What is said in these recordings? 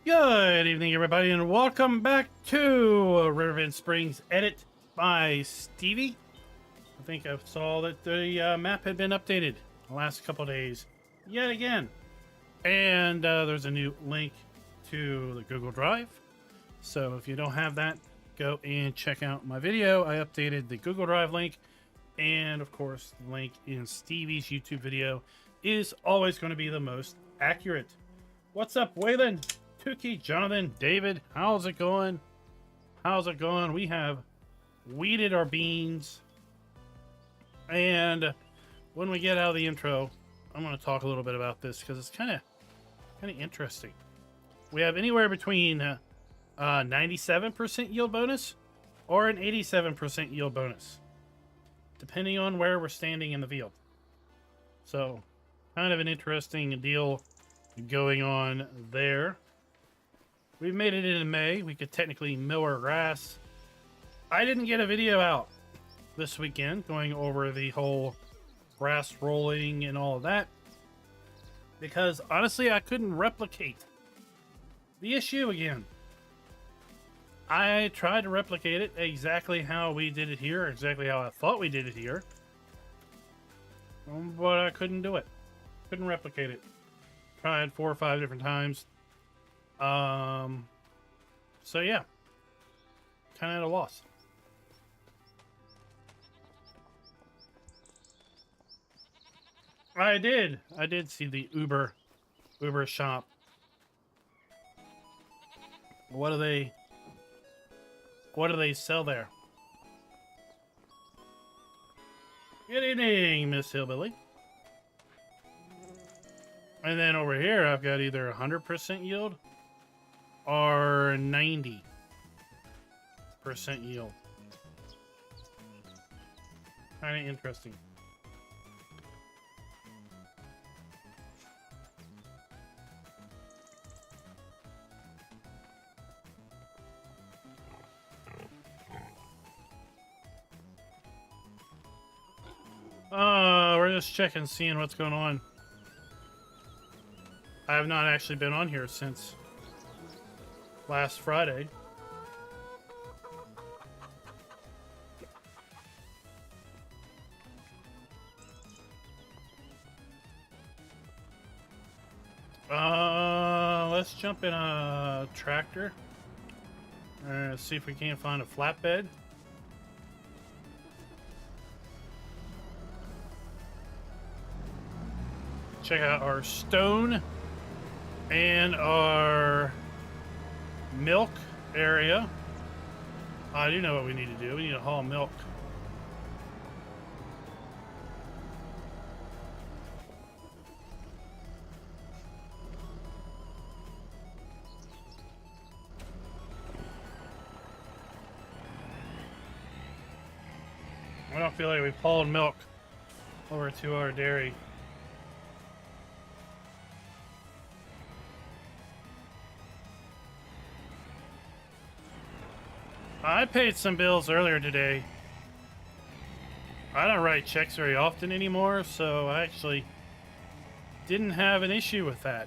Good evening, everybody, and welcome back to Riverbend Springs Edit by Stevie. I think I saw that the map had been updated the last couple days, yet again. And there's a new link to the Google Drive. So if you don't have that, go and check out my video. I updated the Google Drive link, and of course, the link in Stevie's YouTube video is always going to be the most accurate. What's up, Waylon? Tuki, Jonathan, David, how's it going? How's it going? We have weeded our beans. And when we get out of the intro, I'm going to talk a little bit about this because it's kind of interesting. We have anywhere between 97% yield bonus or an 87% yield bonus, depending on where we're standing in the field. So, kind of an interesting deal going on there. We've made it into May. We could technically mow our grass. I didn't get a video out this weekend going over the whole grass rolling and all of that because honestly I couldn't replicate the issue again. I tried to replicate it exactly how we did it here, exactly how I thought we did it here, but I couldn't do it. Couldn't replicate it. Tried 4 or 5 different times. So yeah, kind of at a loss. I did see the Uber shop. What do they sell there? Good evening, Miss Hillbilly. And then over here, I've got either 100% yield or 90% yield. Kind of interesting. We're just checking, seeing what's going on. I have not actually been on here since last Friday. Let's jump in a tractor. See if we can't find a flatbed. Check out our stone and our milk area. I do know what we need to do. We need to haul milk. I don't feel like we've hauled milk over to our dairy. I paid some bills earlier today. I don't write checks very often anymore, so I actually didn't have an issue with that.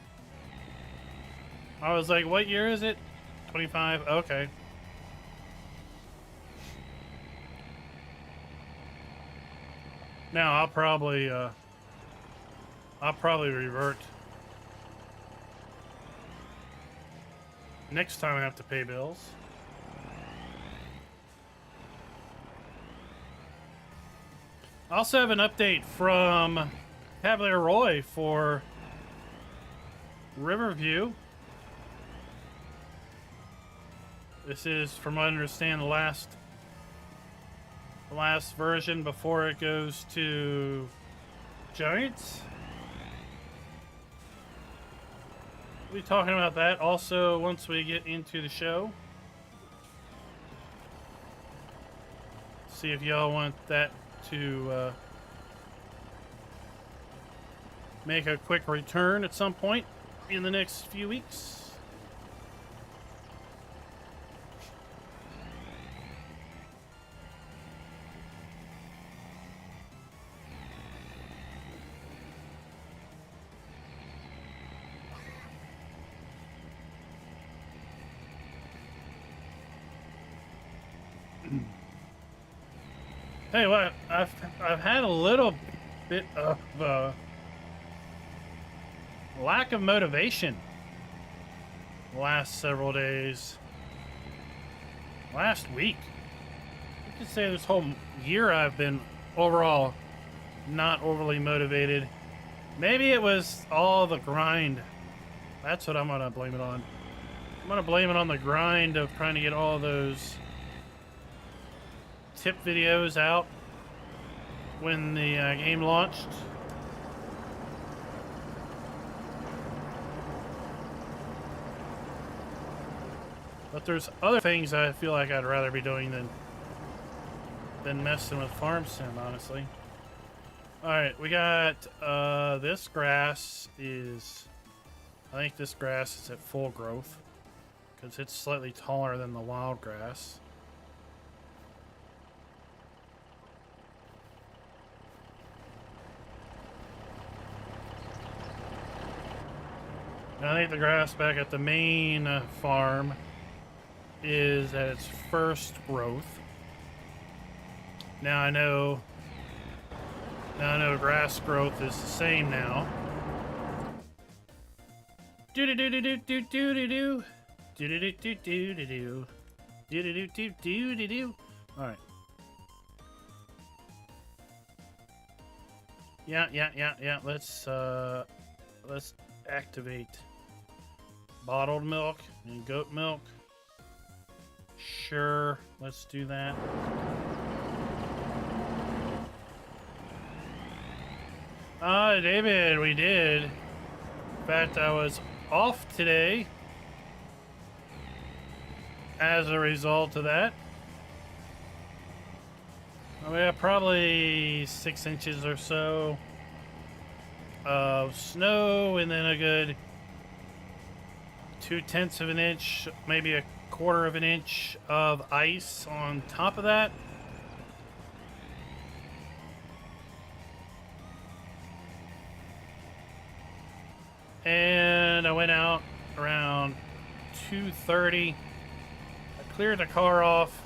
I was like, what year is it? 25? Okay. Now I'll probably revert next time I have to pay bills. I also have an update from Cavalier Roy for Riverview. This is, from what I understand, the last version before it goes to Giants. We'll be talking about that also once we get into the show. See if y'all want that to make a quick return at some point in the next few weeks. Hey, what? I've had a little bit of lack of motivation the last several days. Last week, you could say this whole year I've been overall not overly motivated. Maybe it was all the grind. That's what I'm gonna blame it on. I'm gonna blame it on the grind of trying to get all those tip videos out when the game launched. But there's other things I feel like I'd rather be doing than messing with farm sim, honestly. Alright, we got this grass is, I think this grass is at full growth because it's slightly taller than the wild grass. And I think the grass back at the main farm is at its first growth. Now I know grass growth is the same now. Do do do do do do do do do do do do do do do do do do do do. All right. Yeah. Let's activate bottled milk and goat milk. Sure, let's do that. David, we did. In fact, I was off today as a result of that. We have probably 6 inches or so of snow, and then a good 2/10 of an inch, maybe a 1/4 of an inch of ice on top of that. And I went out around 2:30. I cleared the car off,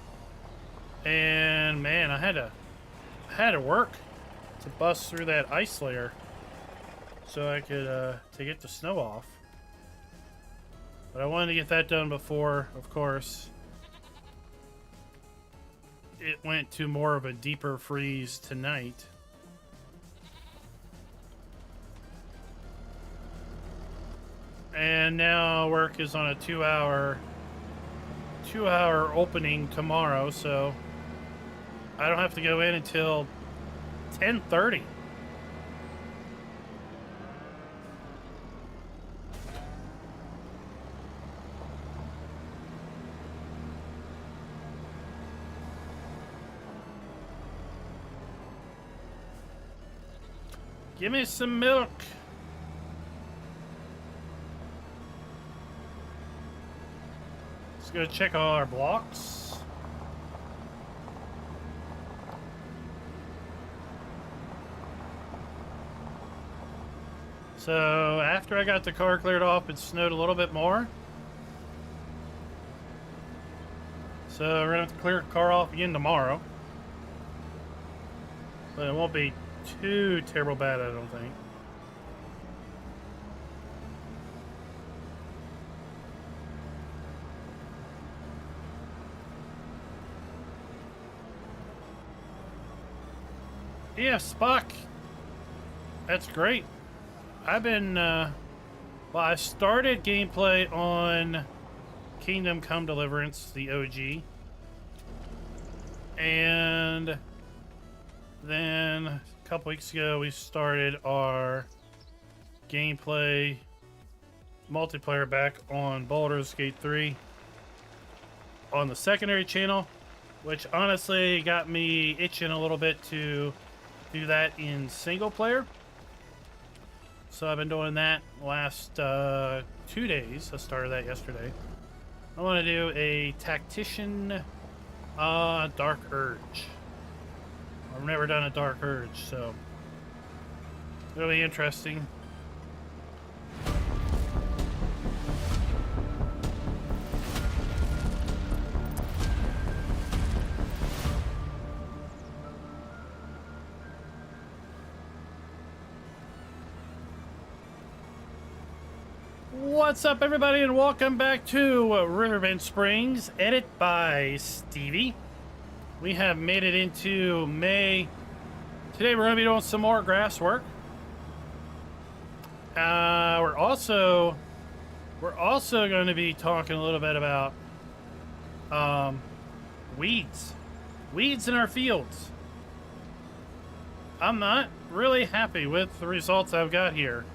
and man, I had to work to bust through that ice layer so I could to get the snow off. But I wanted to get that done before, of course, it went to more of a deeper freeze tonight. And now work is on a 2-hour opening tomorrow, so I don't have to go in until 10:30. Give me some milk. Let's go check all our blocks. So after I got the car cleared off, it snowed a little bit more. So we're gonna have to clear the car off again tomorrow. But it won't be too terrible bad, I don't think. Yeah, Spock. That's great. I've been, well, I started gameplay on Kingdom Come Deliverance, the OG. And then a couple weeks ago, we started our gameplay multiplayer back on Baldur's Gate 3 on the secondary channel, which honestly got me itching a little bit to do that in single player. So I've been doing that last 2 days. I started that yesterday. I want to do a Tactician Dark Urge. I've never done a Dark Urge, so it'll be interesting. What's up, everybody, and welcome back to Riverbend Springs, edit by Stevie. We have made it into May. Today we're going to be doing some more grass work. We're also going to be talking a little bit about weeds in our fields. I'm not really happy with the results I've got here.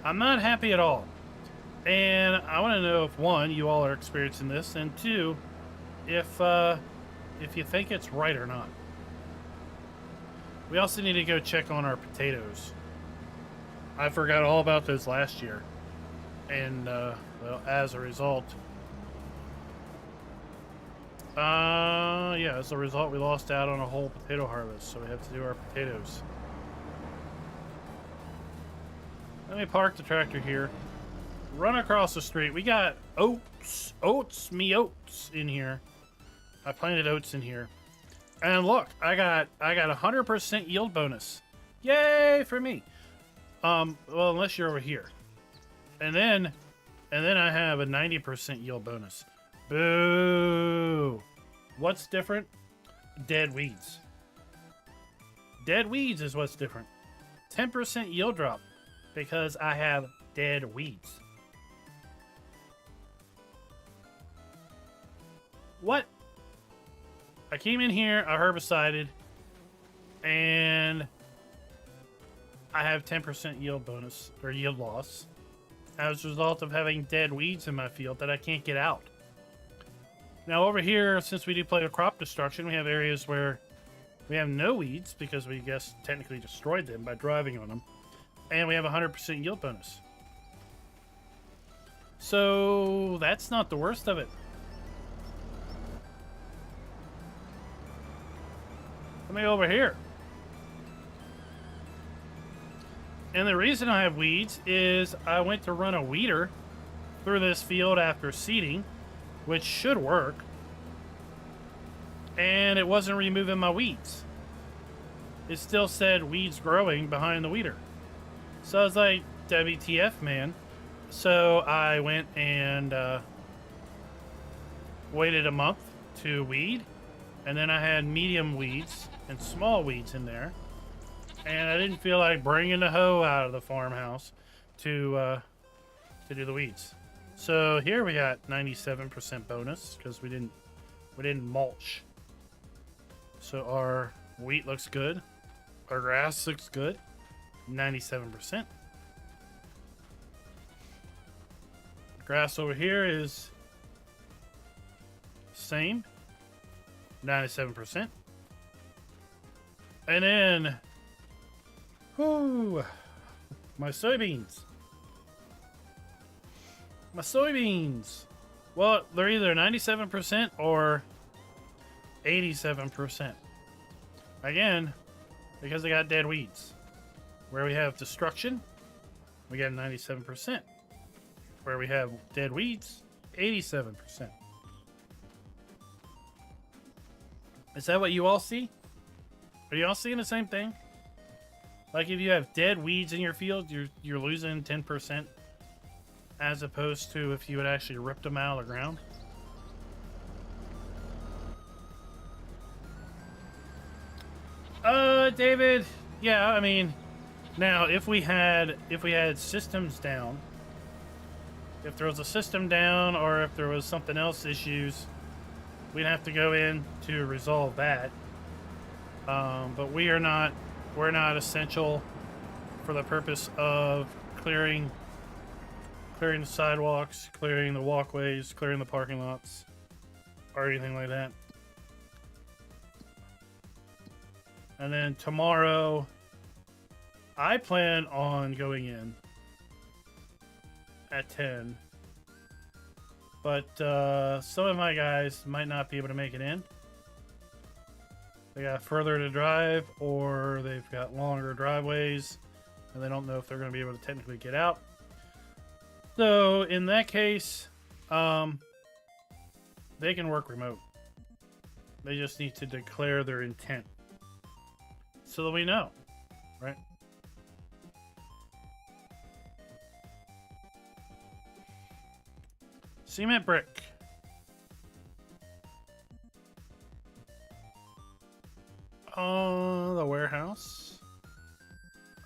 I'm not happy at all. And I want to know if, one, you all are experiencing this, and two, if you think it's right or not. We also need to go check on our potatoes. I forgot all about those last year. And, well, as a result... yeah, as a result, we lost out on a whole potato harvest, so we have to do our potatoes. Let me park the tractor here. Run across the street. We got oats in here. I planted oats in here. And look, I got 100% yield bonus. Yay for me. Well, unless you're over here. And then I have a 90% yield bonus. Boo. What's different? Dead weeds. Dead weeds is what's different. 10% yield drop because I have dead weeds. What? I came in here, I herbicided, and I have 10% yield bonus, or yield loss, as a result of having dead weeds in my field that I can't get out. Now over here, since we do play with crop destruction, we have areas where we have no weeds, because we, guess, technically destroyed them by driving on them, and we have 100% yield bonus. So, that's not the worst of it. Let me over here. And the reason I have weeds is I went to run a weeder through this field after seeding, which should work. And it wasn't removing my weeds. It still said weeds growing behind the weeder. So I was like, WTF, man. So I went and waited a month to weed. And then I had medium weeds and small weeds in there. And I didn't feel like bringing the hoe out of the farmhouse to do the weeds. So here we got 97% bonus because we didn't mulch. So our wheat looks good. Our grass looks good. 97%. Grass over here is same. 97%. And then, whoo, my soybeans. My soybeans. Well, they're either 97% or 87%. Again, because they got dead weeds. Where we have destruction, we got 97%. Where we have dead weeds, 87%. Is that what you all see? Are you all seeing the same thing? Like if you have dead weeds in your field, you're losing 10%, as opposed to if you had actually ripped them out of the ground. David, yeah, I mean, now if we had systems down, if there was a system down or if there was something else issues, we'd have to go in to resolve that. But we're not essential for the purpose of clearing the sidewalks, clearing the walkways, clearing the parking lots, or anything like that. And then tomorrow, I plan on going in at 10. But some of my guys might not be able to make it in. They got further to drive, or they've got longer driveways, and they don't know if they're going to be able to technically get out. So in that case, they can work remote. They just need to declare their intent so that we know, right? Cement brick. The warehouse.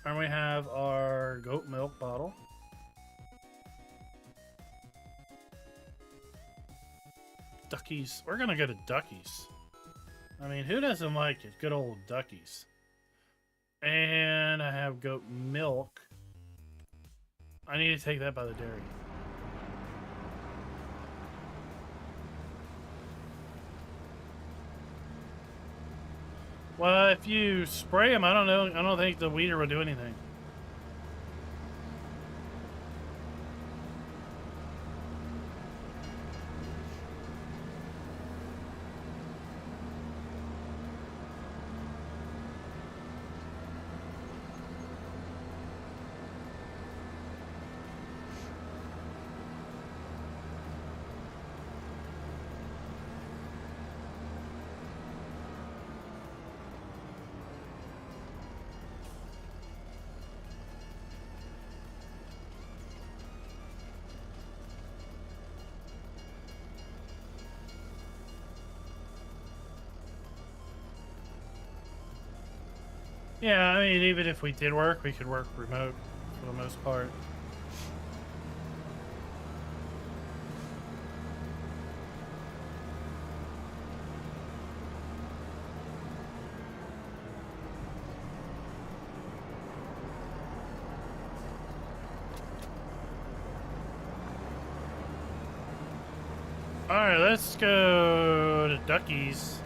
And we have our goat milk bottle. Duckies. We're gonna go to Duckies. I mean, who doesn't like it? Good old Duckies. And I have goat milk. I need to take that by the dairy. Well, if you spray them, I don't know. I don't think the weeder will do anything. Yeah, I mean, even if we did work, we could work remote for the most part. Alright, let's go to Duckies.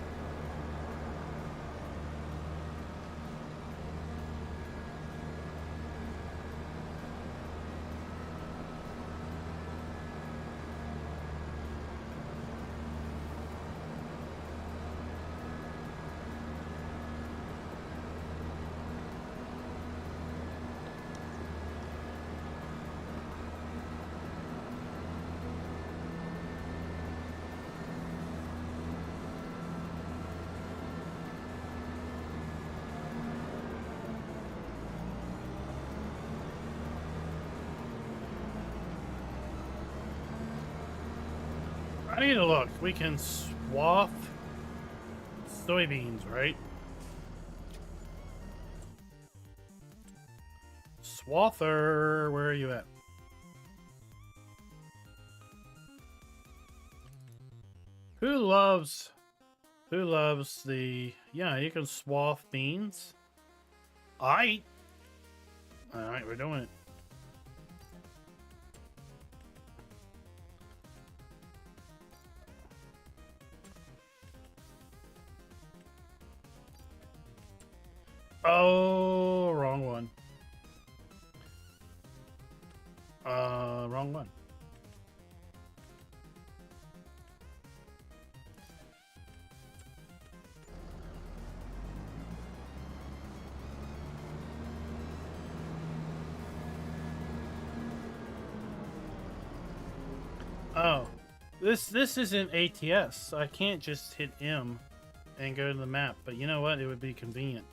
I need to look. We can swath soybeans, right? Swather, where are you at? Who loves the, yeah, you can swath beans. Alright, we're doing it. Oh, wrong one. Wrong one. Oh, this isn't ATS. I can't just hit M and go to the map. But you know what? It would be convenient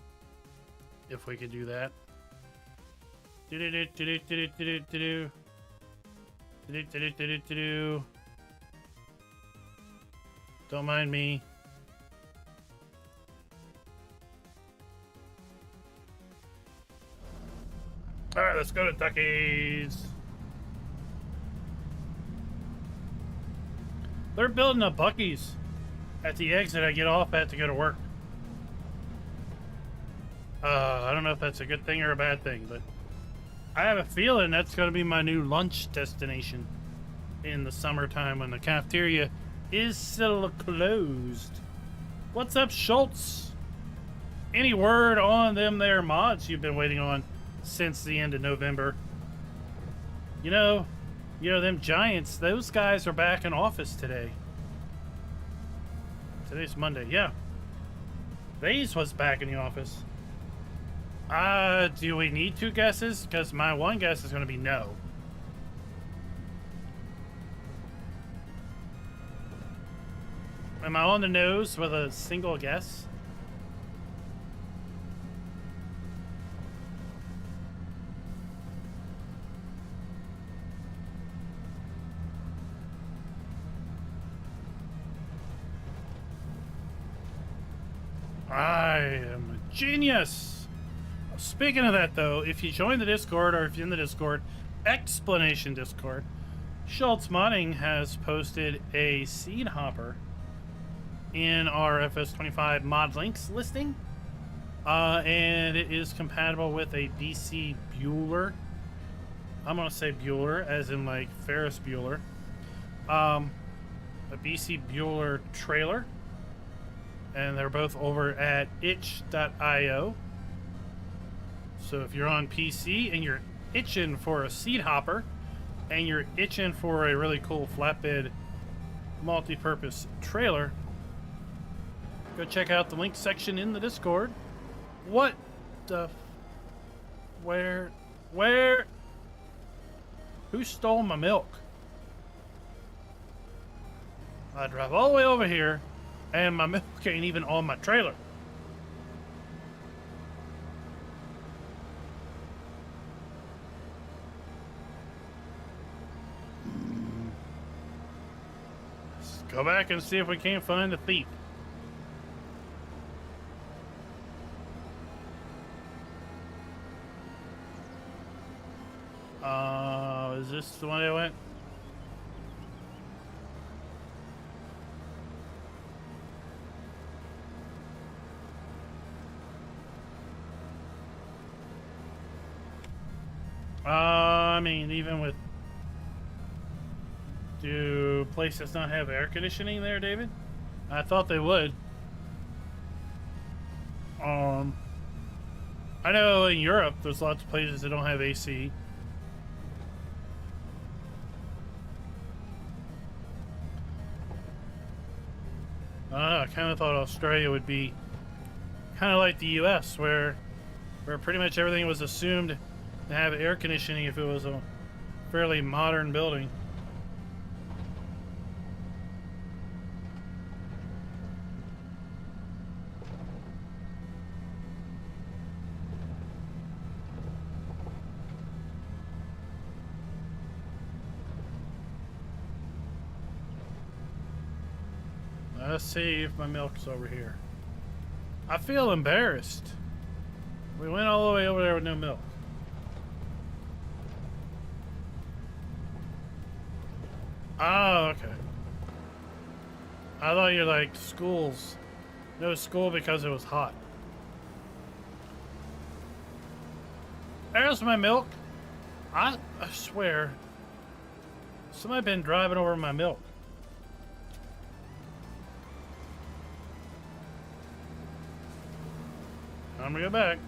if we could do that. Don't mind me. All right, let's go to Duckies. They're building a Buc-ee's at the exit I get off at to go to work. I don't know if that's a good thing or a bad thing, but I have a feeling that's going to be my new lunch destination in the summertime when the cafeteria is still closed. What's up, Schultz? Any word on them there mods you've been waiting on since the end of November? You know, them Giants, those guys are back in office today. Today's Monday, yeah. Vase was back in the office. Do we need two guesses? Because my one guess is going to be no. Am I on the nose with a single guess? I am a genius. Speaking of that, though, if you join the Discord, or if you're in the Discord, explanation Discord, Schultz Modding has posted a seed hopper in our FS25 mod links listing. And it is compatible with a BC Bueller. I'm going to say Bueller, as in like Ferris Bueller. A BC Bueller trailer. And they're both over at itch.io. So if you're on PC and you're itching for a seed hopper, and you're itching for a really cool flatbed multi-purpose trailer, go check out the link section in the Discord. What the... Where? Who stole my milk? I drive all the way over here, and my milk ain't even on my trailer. Let's go back and see if we can't find the thief. Is this the one I went? I mean, even with... Do places not have air conditioning there, David? I thought they would. I know in Europe there's lots of places that don't have AC. I kind of thought Australia would be kind of like the US, where pretty much everything was assumed to have air conditioning if it was a fairly modern building. Let's see if my milk's over here. I feel embarrassed. We went all the way over there with no milk. Oh, okay. I thought you like schools. No school because it was hot. There's my milk. I swear, somebody been driving over my milk. I'm gonna go back.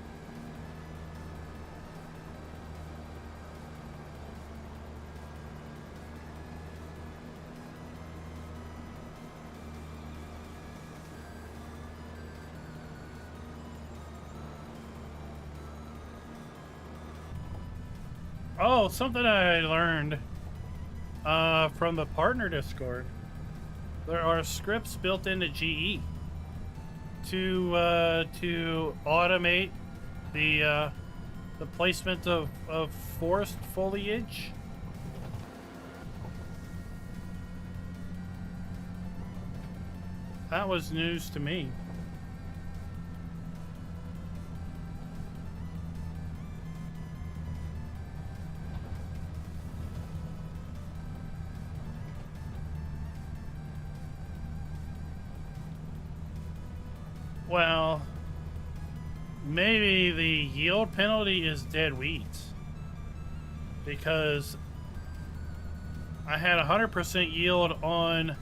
Oh, something I learned from the partner Discord. There are scripts built into GE to automate the placement of forest foliage. That was news to me. Well, maybe the yield penalty is dead weeds, because I had 100% yield on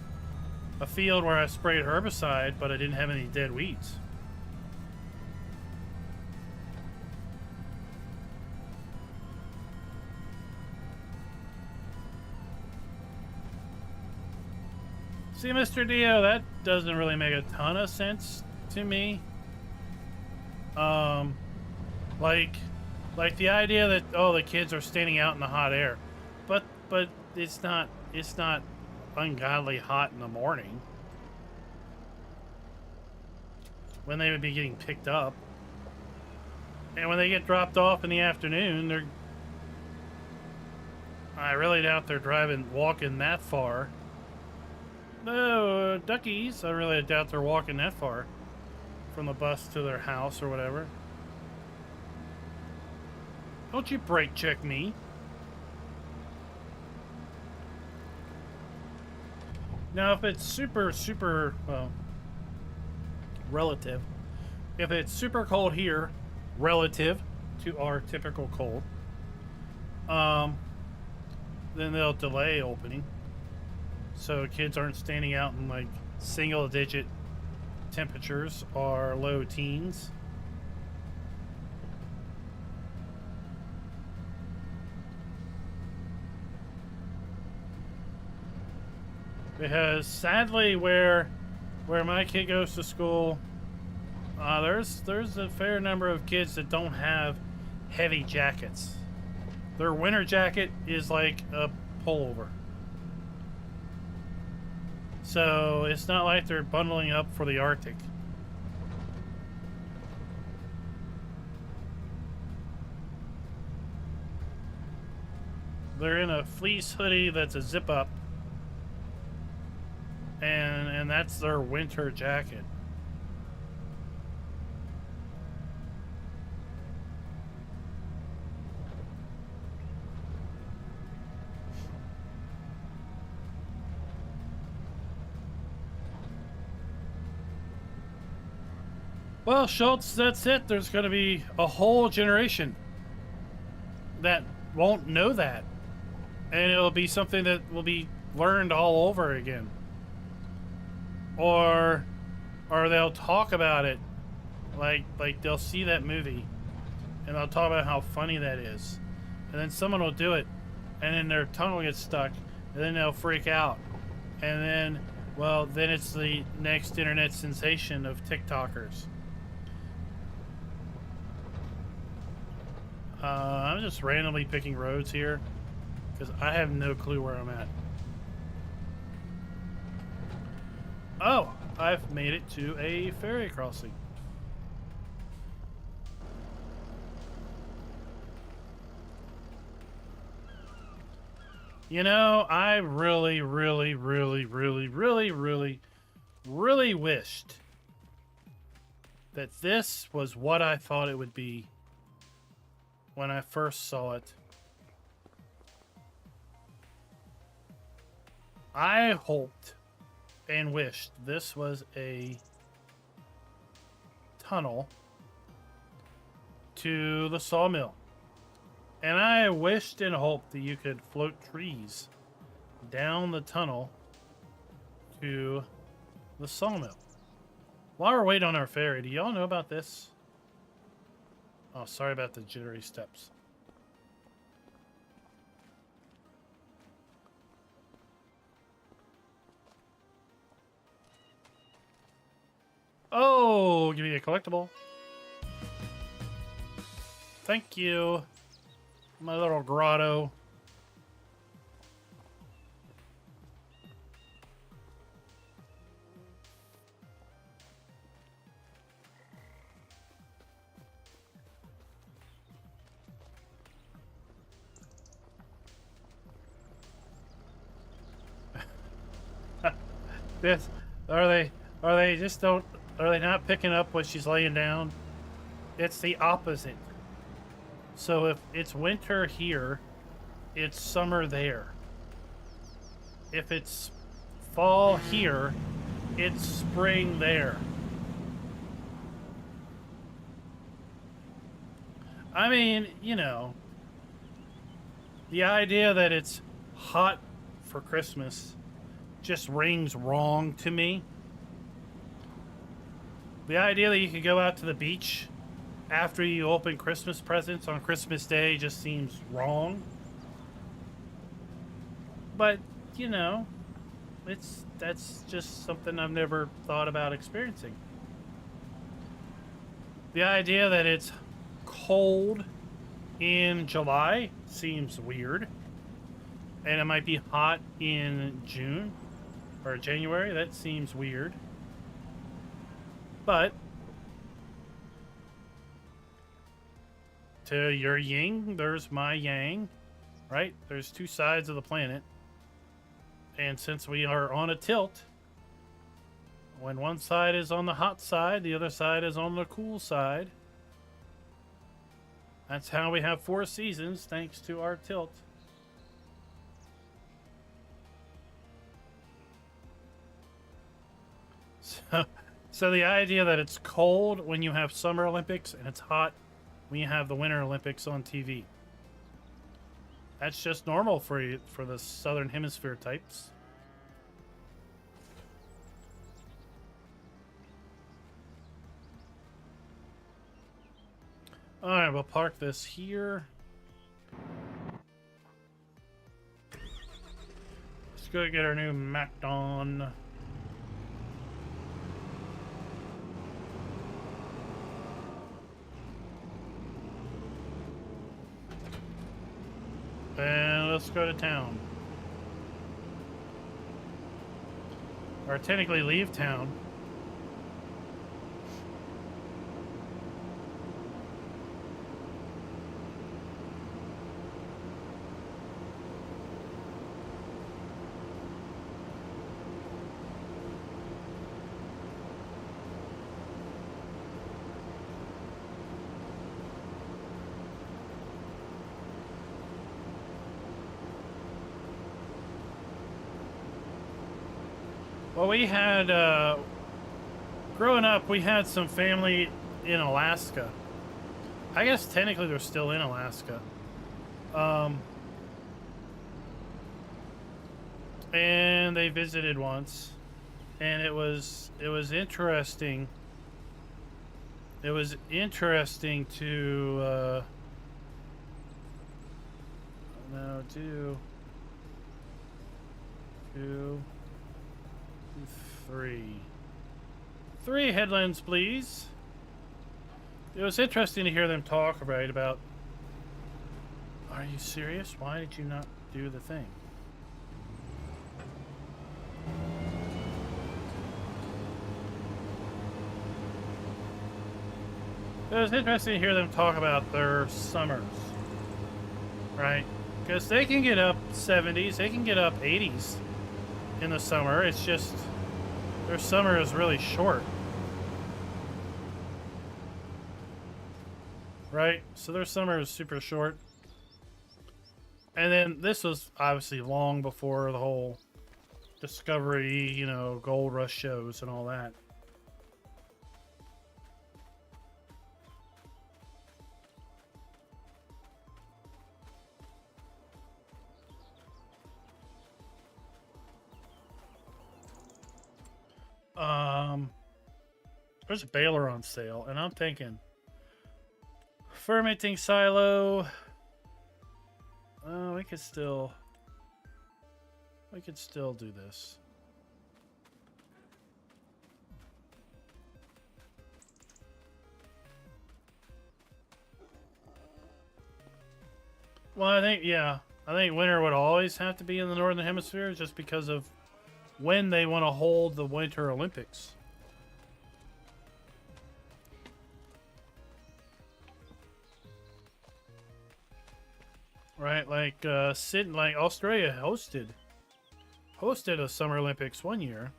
a field where I sprayed herbicide, but I didn't have any dead weeds. See, Mr. Dio, that doesn't really make a ton of sense to me. Like the idea that, oh, the kids are standing out in the hot air, but it's not ungodly hot in the morning when they would be getting picked up, and when they get dropped off in the afternoon, I really doubt they're walking that far. No, duckies, I really doubt they're walking that far from the bus to their house or whatever. Don't you brake check me. Now, if it's super, well, relative. If it's super cold here, relative to our typical cold, then they'll delay opening. So kids aren't standing out in like single digit temperatures or low teens. Because sadly, where my kid goes to school, there's a fair number of kids that don't have heavy jackets. Their winter jacket is like a pullover. So it's not like they're bundling up for the Arctic. They're in a fleece hoodie that's a zip up. And that's their winter jacket. Well, Schultz, that's it. There's going to be a whole generation that won't know that. And it'll be something that will be learned all over again. Or they'll talk about it. Like they'll see that movie and they'll talk about how funny that is. And then someone will do it and then their tongue will get stuck and then they'll freak out. And then, well, then it's the next internet sensation of TikTokers. I'm just randomly picking roads here because I have no clue where I'm at. Oh, I've made it to a ferry crossing. You know, I really wished that this was what I thought it would be when I first saw it. I hoped and wished this was a tunnel to the sawmill. And I wished and hoped that you could float trees down the tunnel to the sawmill. While we're waiting on our ferry, do y'all know about this? Oh, sorry about the jittery steps. Oh, give me a collectible. Thank you. My little grotto. This are they just don't are they not picking up what she's laying down? It's the opposite. So if it's winter here, it's summer there. If it's fall here, it's spring there. I mean, you know, the idea that it's hot for Christmas just rings wrong to me. The idea that you could go out to the beach after you open Christmas presents on Christmas Day just seems wrong. But, you know, that's just something I've never thought about experiencing. The idea that it's cold in July seems weird. And it might be hot in June or January. That seems weird. But to your yin, there's my yang, right? There's two sides of the planet. And since we are on a tilt, When one side is on the hot side, the other side is on the cool side. That's how we have 4 seasons, thanks to our tilt. So the idea that it's cold when you have Summer Olympics and it's hot when you have the Winter Olympics on TV. That's just normal for you, for the Southern Hemisphere types. Alright, we'll park this here. Let's go get our new Macdon. And let's go to town. Or technically leave town. Well, we had, growing up, we had some family in Alaska. I guess technically they're still in Alaska. And they visited once, and it was interesting. It was interesting to, no, two, 3 headlands, please. It was interesting to hear them talk about, are you serious? Why did you not do the thing? It was interesting to hear them talk about their summers, right? Because they can get up 70s, they can get up 80s in the summer. It's just their summer is really short, right? So their summer is super short. And then this was obviously long before the whole Discovery, you know, Gold Rush shows and all that. There's a baler on sale, and I'm thinking fermenting silo. We could still do this. Well, I think winter would always have to be in the Northern Hemisphere just because of when they want to hold the Winter Olympics. Right, like Australia hosted a Summer Olympics one year.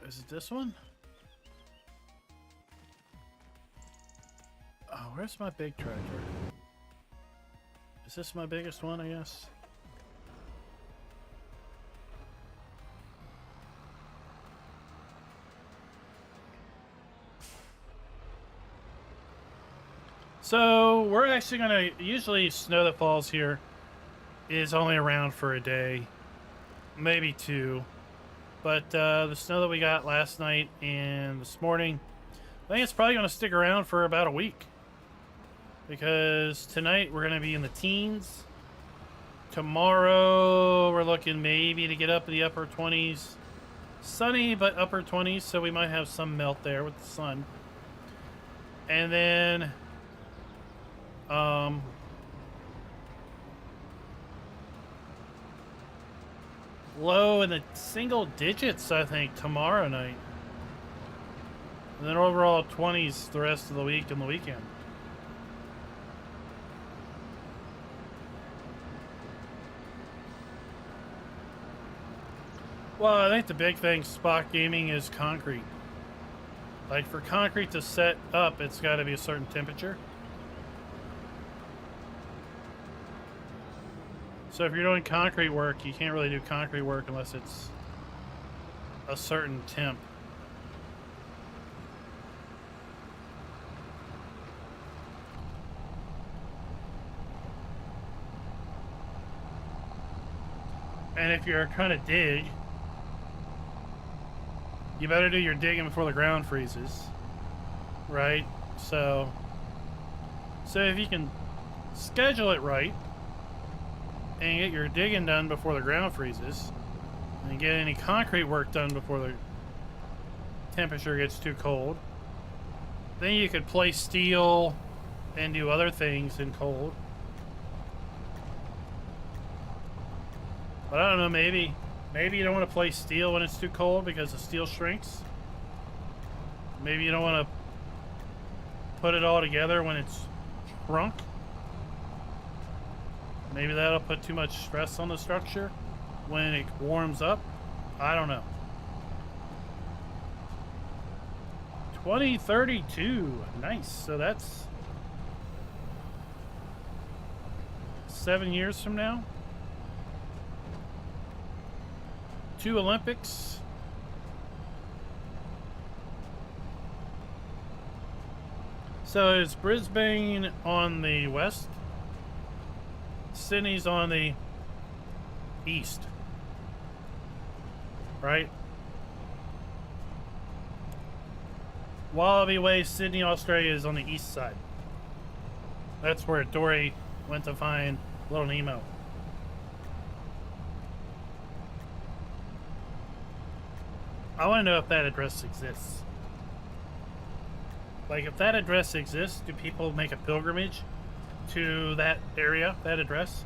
Is it this one? Oh, where's my big tractor? Is this my biggest one, I guess? So we're actually gonna, usually snow that falls here is only around for a day, maybe 2. But the snow that we got last night and this morning, I think it's probably gonna stick around for about a week. Because tonight we're gonna be in the teens. Tomorrow we're looking maybe to get up in the upper 20s. Sunny, but upper 20s, so we might have some melt there with the sun. And then low in the single digits, I think, tomorrow night. And then overall 20s the rest of the week and the weekend. Well, I think the big thing spot gaming is concrete. Like for concrete to set up, it's got to be a certain temperature. So if you're doing concrete work, you can't really do concrete work unless it's a certain temp. And if you're trying to dig, you better do your digging before the ground freezes, right? So if you can schedule it right and get your digging done before the ground freezes and get any concrete work done before the temperature gets too cold, then you could place steel and do other things in cold. But I don't know, maybe you don't want to place steel when it's too cold because the steel shrinks. Maybe you don't want to put it all together when it's shrunk. Maybe that'll put too much stress on the structure when it warms up. I don't know. 2032. Nice. So that's 7 years from now. 2 Olympics. So is Brisbane on the west? Sydney's on the east. Right? Wallaby Way, Sydney, Australia is on the east side. That's where Dory went to find Little Nemo. I want to know if that address exists. Like, if that address exists, do people make a pilgrimage to that area, that address?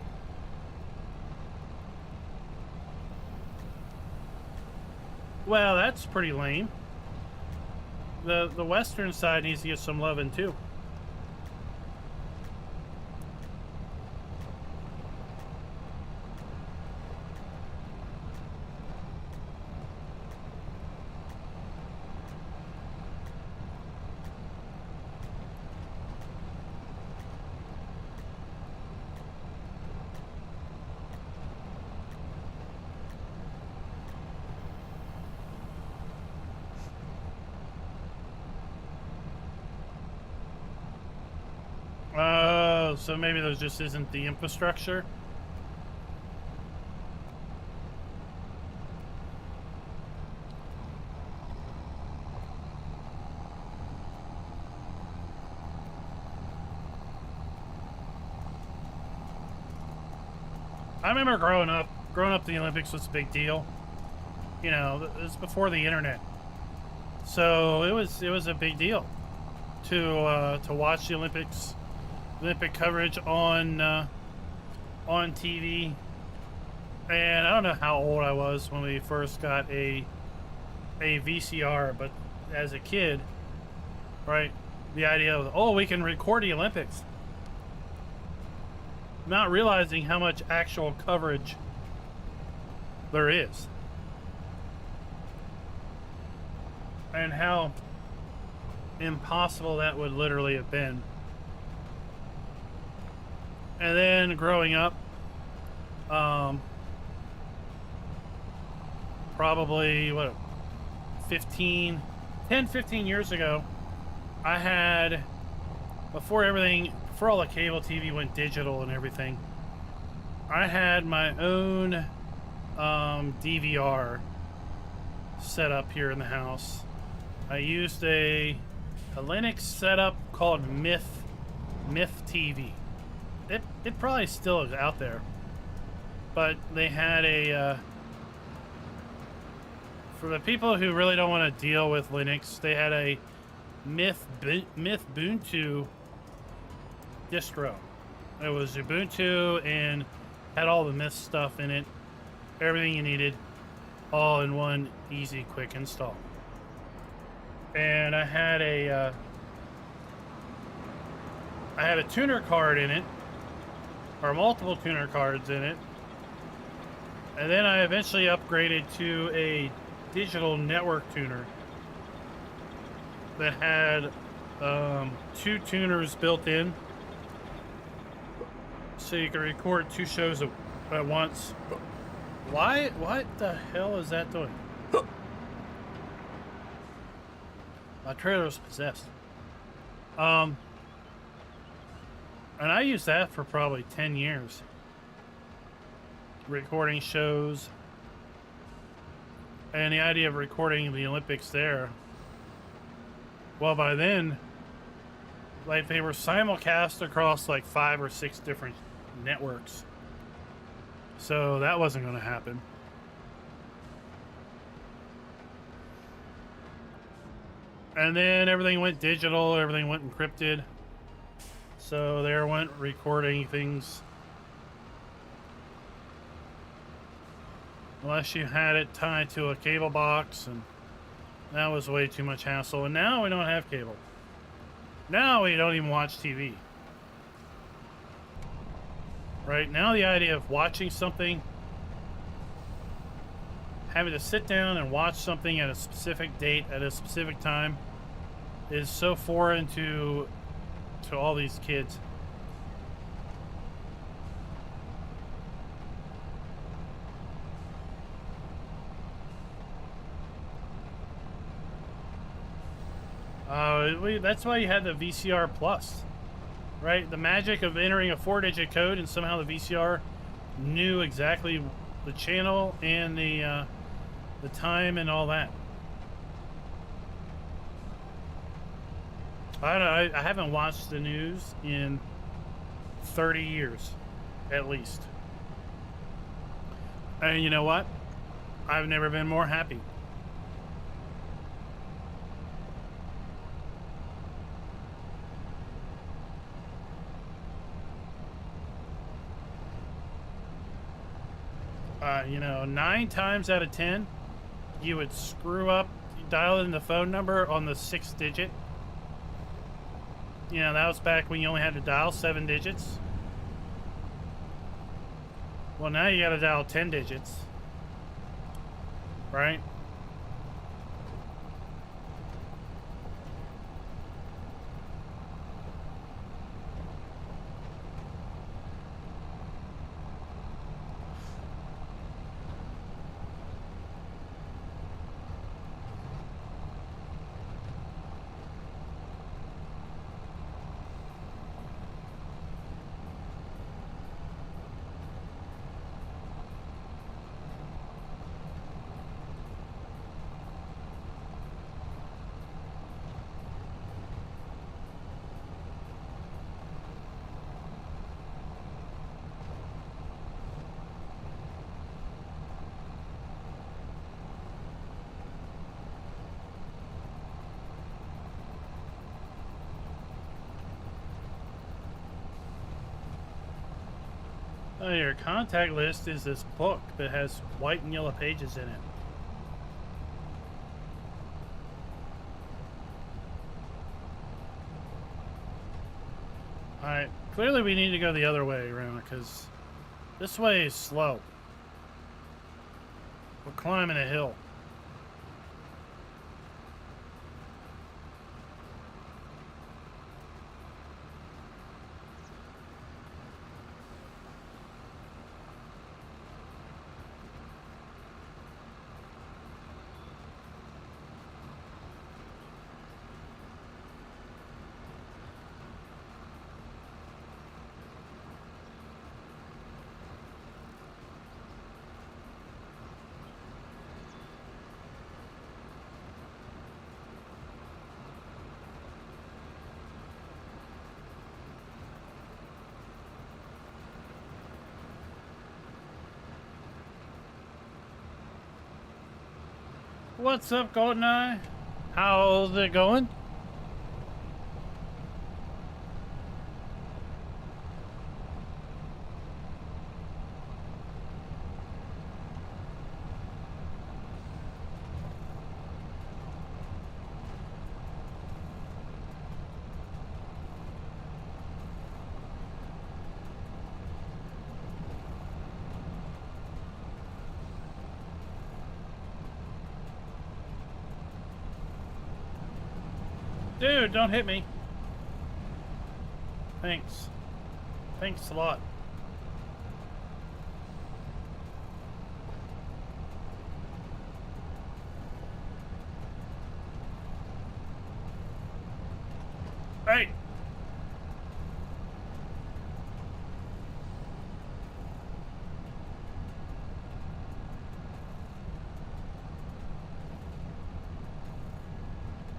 Well, that's pretty lame. The western side needs to get some loving too. Oh, so maybe there just isn't the infrastructure. I remember growing up. The Olympics was a big deal. You know, it was before the internet, so it was a big deal to watch the Olympics. Olympic coverage on TV, and I don't know how old I was when we first got a VCR, but as a kid, right, the idea of, oh, we can record the Olympics, not realizing how much actual coverage there is and how impossible that would literally have been. And then growing up, probably, 15 years ago, I had, before all the cable TV went digital and everything, I had my own DVR set up here in the house. I used a Linux setup called Myth TV. It probably still is out there, but they had a for the people who really don't want to deal with Linux, they had a Myth Ubuntu distro. It was Ubuntu and had all the Myth stuff in it, everything you needed, all in one easy, quick install. And I had a tuner card in it, or multiple tuner cards in it, And then I eventually upgraded to a digital network tuner that had 2 tuners built in, so you can record 2 shows at once. Why? What the hell is that doing? My trailer was possessed. And I used that for probably 10 years. Recording shows. And the idea of recording the Olympics there. Well, by then, like, they were simulcast across like 5 or 6 different networks. So that wasn't going to happen. And then everything went digital, everything went encrypted. So there went recording things. Unless you had it tied to a cable box, and that was way too much hassle. And now we don't have cable. Now we don't even watch TV. Right? Now the idea of watching something, having to sit down and watch something at a specific date, at a specific time, is so foreign to all these kids. That's why you had the VCR Plus, right? The magic of entering a 4-digit code, and somehow the VCR knew exactly the channel and the time and all that. I haven't watched the news in 30 years, at least. And you know what? I've never been more happy. You know, 9 times out of 10, you would screw up, dial in the phone number on the 6th digit. You know, that was back when you only had to dial 7 digits. Well, now you gotta dial 10 digits. Right? Oh, your contact list is this book that has white and yellow pages in it. Alright, clearly we need to go the other way around, because this way is slow. We're climbing a hill. What's up, GoldenEye? How's it going? Dude, don't hit me. Thanks. Thanks a lot. Hey!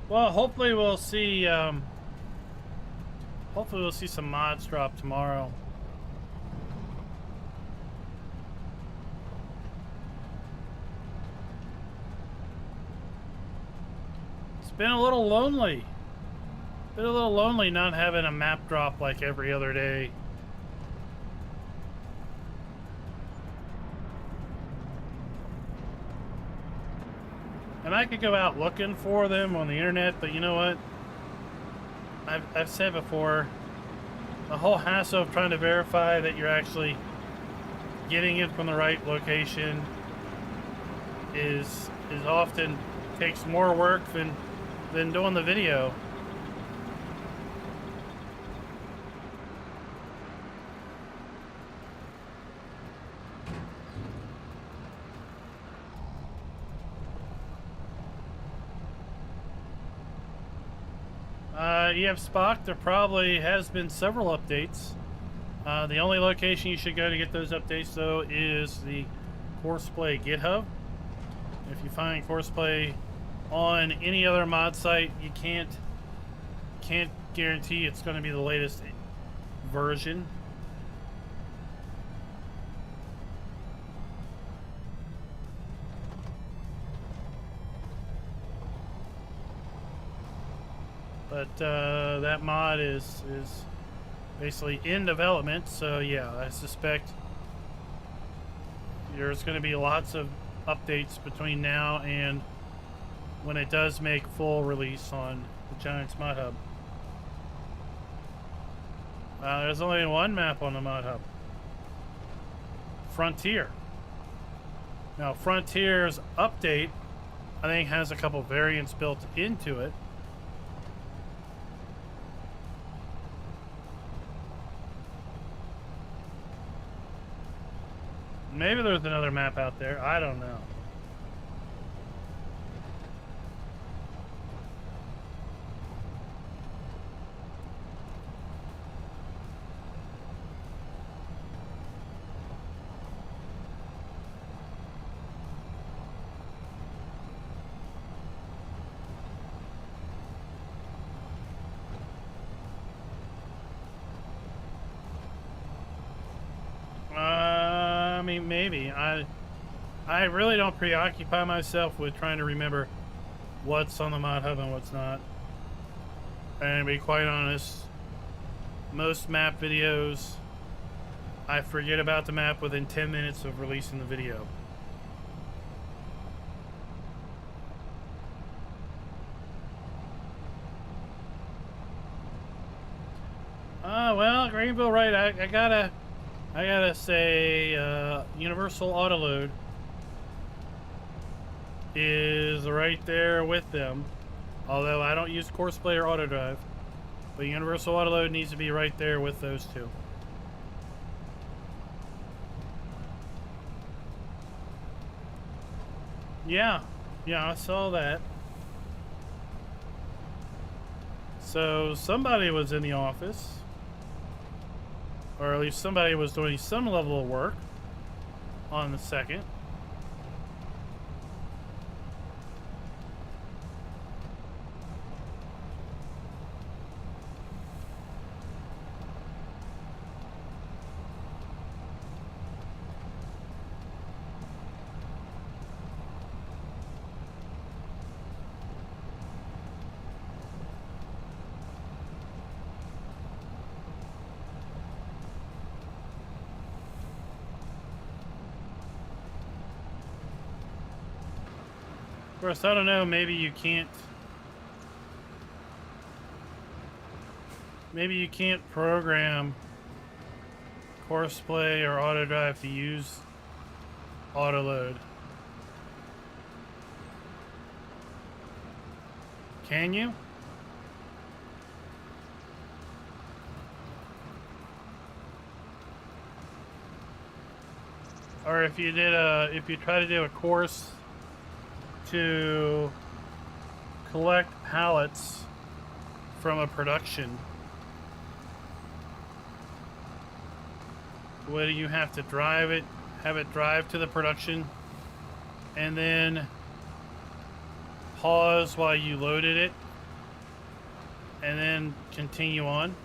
Well, hopefully we'll see, hopefully we'll see some mods drop tomorrow. It's been a little lonely. Been a little lonely not having a map drop like every other day. And I could go out looking for them on the internet, but you know what? I've said before, the whole hassle of trying to verify that you're actually getting it from the right location is often takes more work than doing the video. You have Spock. There probably has been several updates. The only location you should go to get those updates, though, is the Courseplay GitHub. If you find Courseplay on any other mod site, you can't guarantee it's going to be the latest version. But that mod is basically in development, so yeah, I suspect there's going to be lots of updates between now and when it does make full release on the Giants Mod Hub. There's only one map on the Mod Hub. Frontier. Now, Frontier's update, I think, has a couple variants built into it. Maybe there's another map out there. I don't know. Maybe. I really don't preoccupy myself with trying to remember what's on the Mod Hub and what's not. And to be quite honest, most map videos, I forget about the map within 10 minutes of releasing the video. Well, Greenville, right, I gotta say, Universal Autoload is right there with them. Although I don't use Courseplay or Autodrive, but Universal Autoload needs to be right there with those two. Yeah, I saw that. So somebody was in the office. Or at least somebody was doing some level of work on the 2nd. Of course, I don't know, maybe you can't program Courseplay or Autodrive to use Autoload. Can you? or if you try to do a course to collect pallets from a production, where you have to have it drive to the production, and then pause while you loaded it, and then continue on.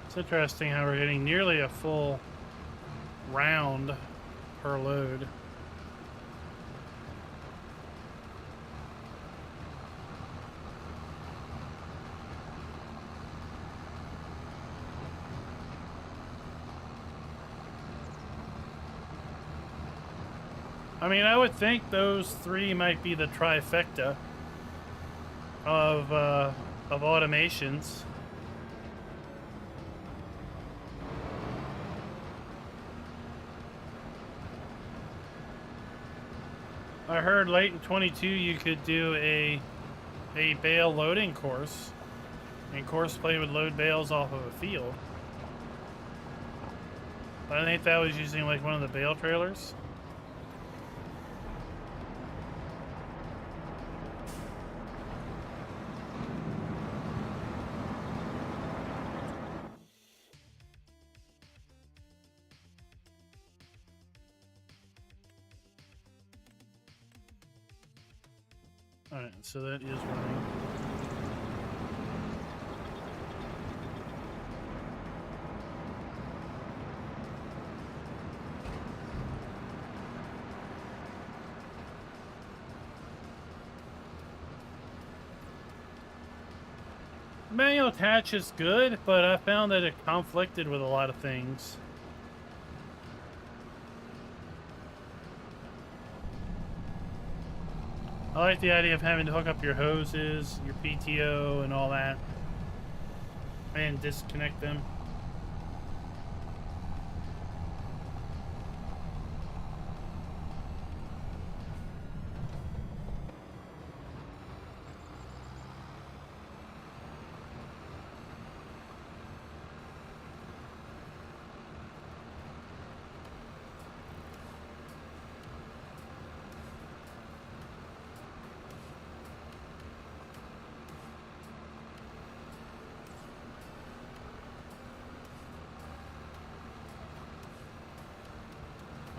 It's interesting how we're getting nearly a full round per load. I mean, I would think those three might be the trifecta of automations. I heard late in 22 you could do a bale loading course, and Courseplay would load bales off of a field. But I think that was using like one of the bale trailers. Alright, so that is running. Manual attach is good, but I found that it conflicted with a lot of things. I like the idea of having to hook up your hoses, your PTO, and all that, and disconnect them.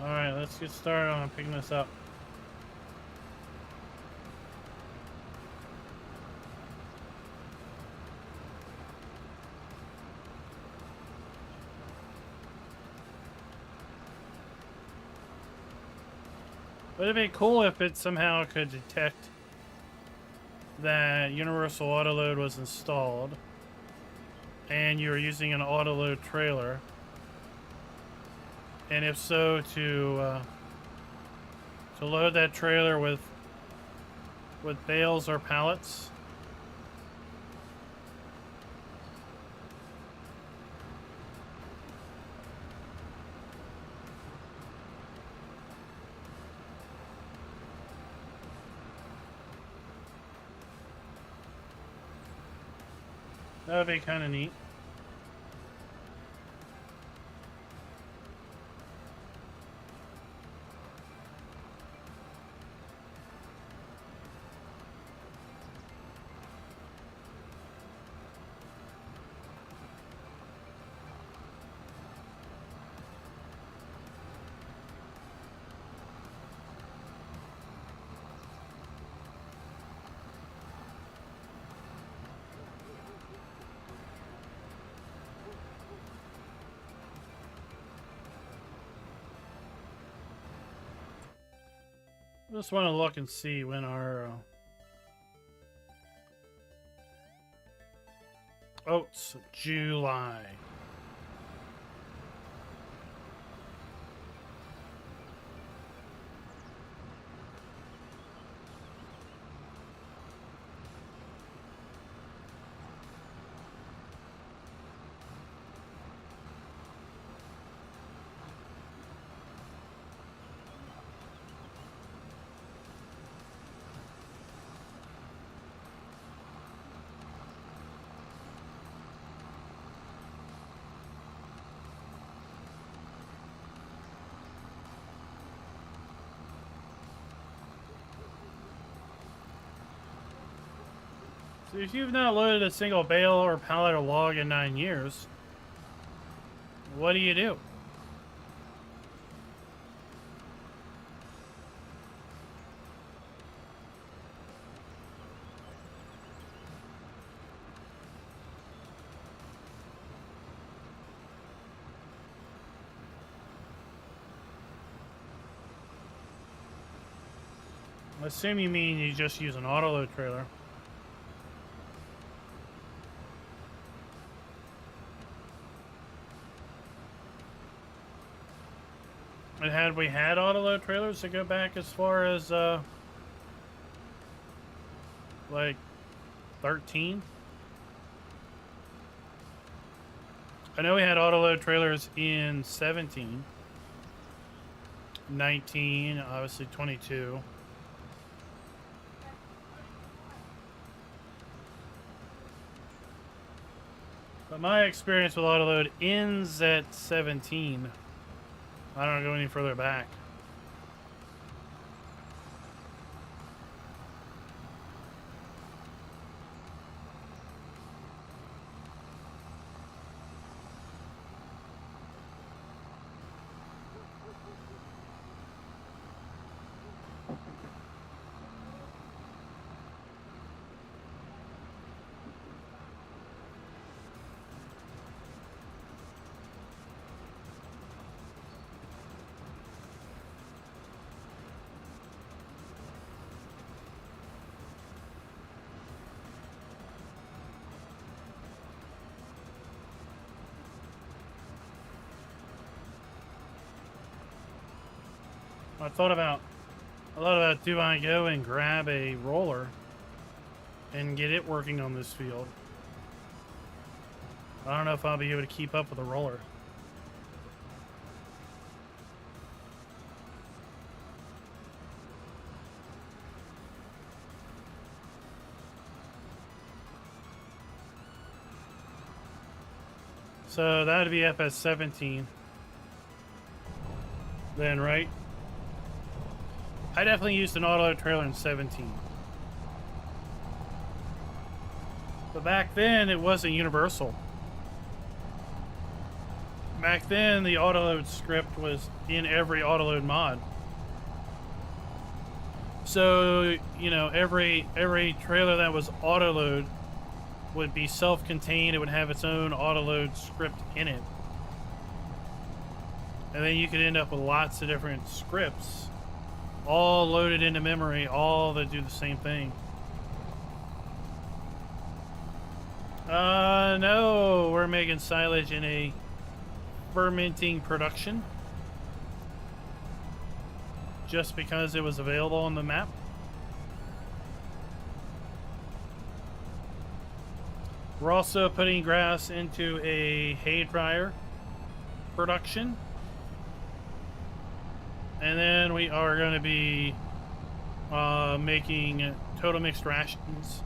Alright, let's get started on picking this up. But it'd be cool if it somehow could detect that universal autoload was installed and you were using an autoload trailer. And if so, to load that trailer with bales or pallets. That would be kind of neat. Just want to look and see when our oh, it's July. So if you've not loaded a single bale or pallet or log in 9 years, what do you do? I assume you mean you just use an autoload trailer. And had we had autoload trailers to go back as far as, like, 13? I know we had autoload trailers in 17. 19, obviously 22. But my experience with autoload ends at 17. I don't go any further back. I thought about do I go and grab a roller and get it working on this field? I don't know if I'll be able to keep up with a roller. So that'd be FS 17 then, right? I definitely used an autoload trailer in 17. But back then, it wasn't universal. Back then, the autoload script was in every autoload mod. So, you know, every trailer that was autoload would be self-contained. It would have its own autoload script in it. And then you could end up with lots of different scripts, all loaded into memory, all that do the same thing. No, we're making silage in a fermenting production. Just because it was available on the map. We're also putting grass into a hay dryer production. And then we are going to be making total mixed rations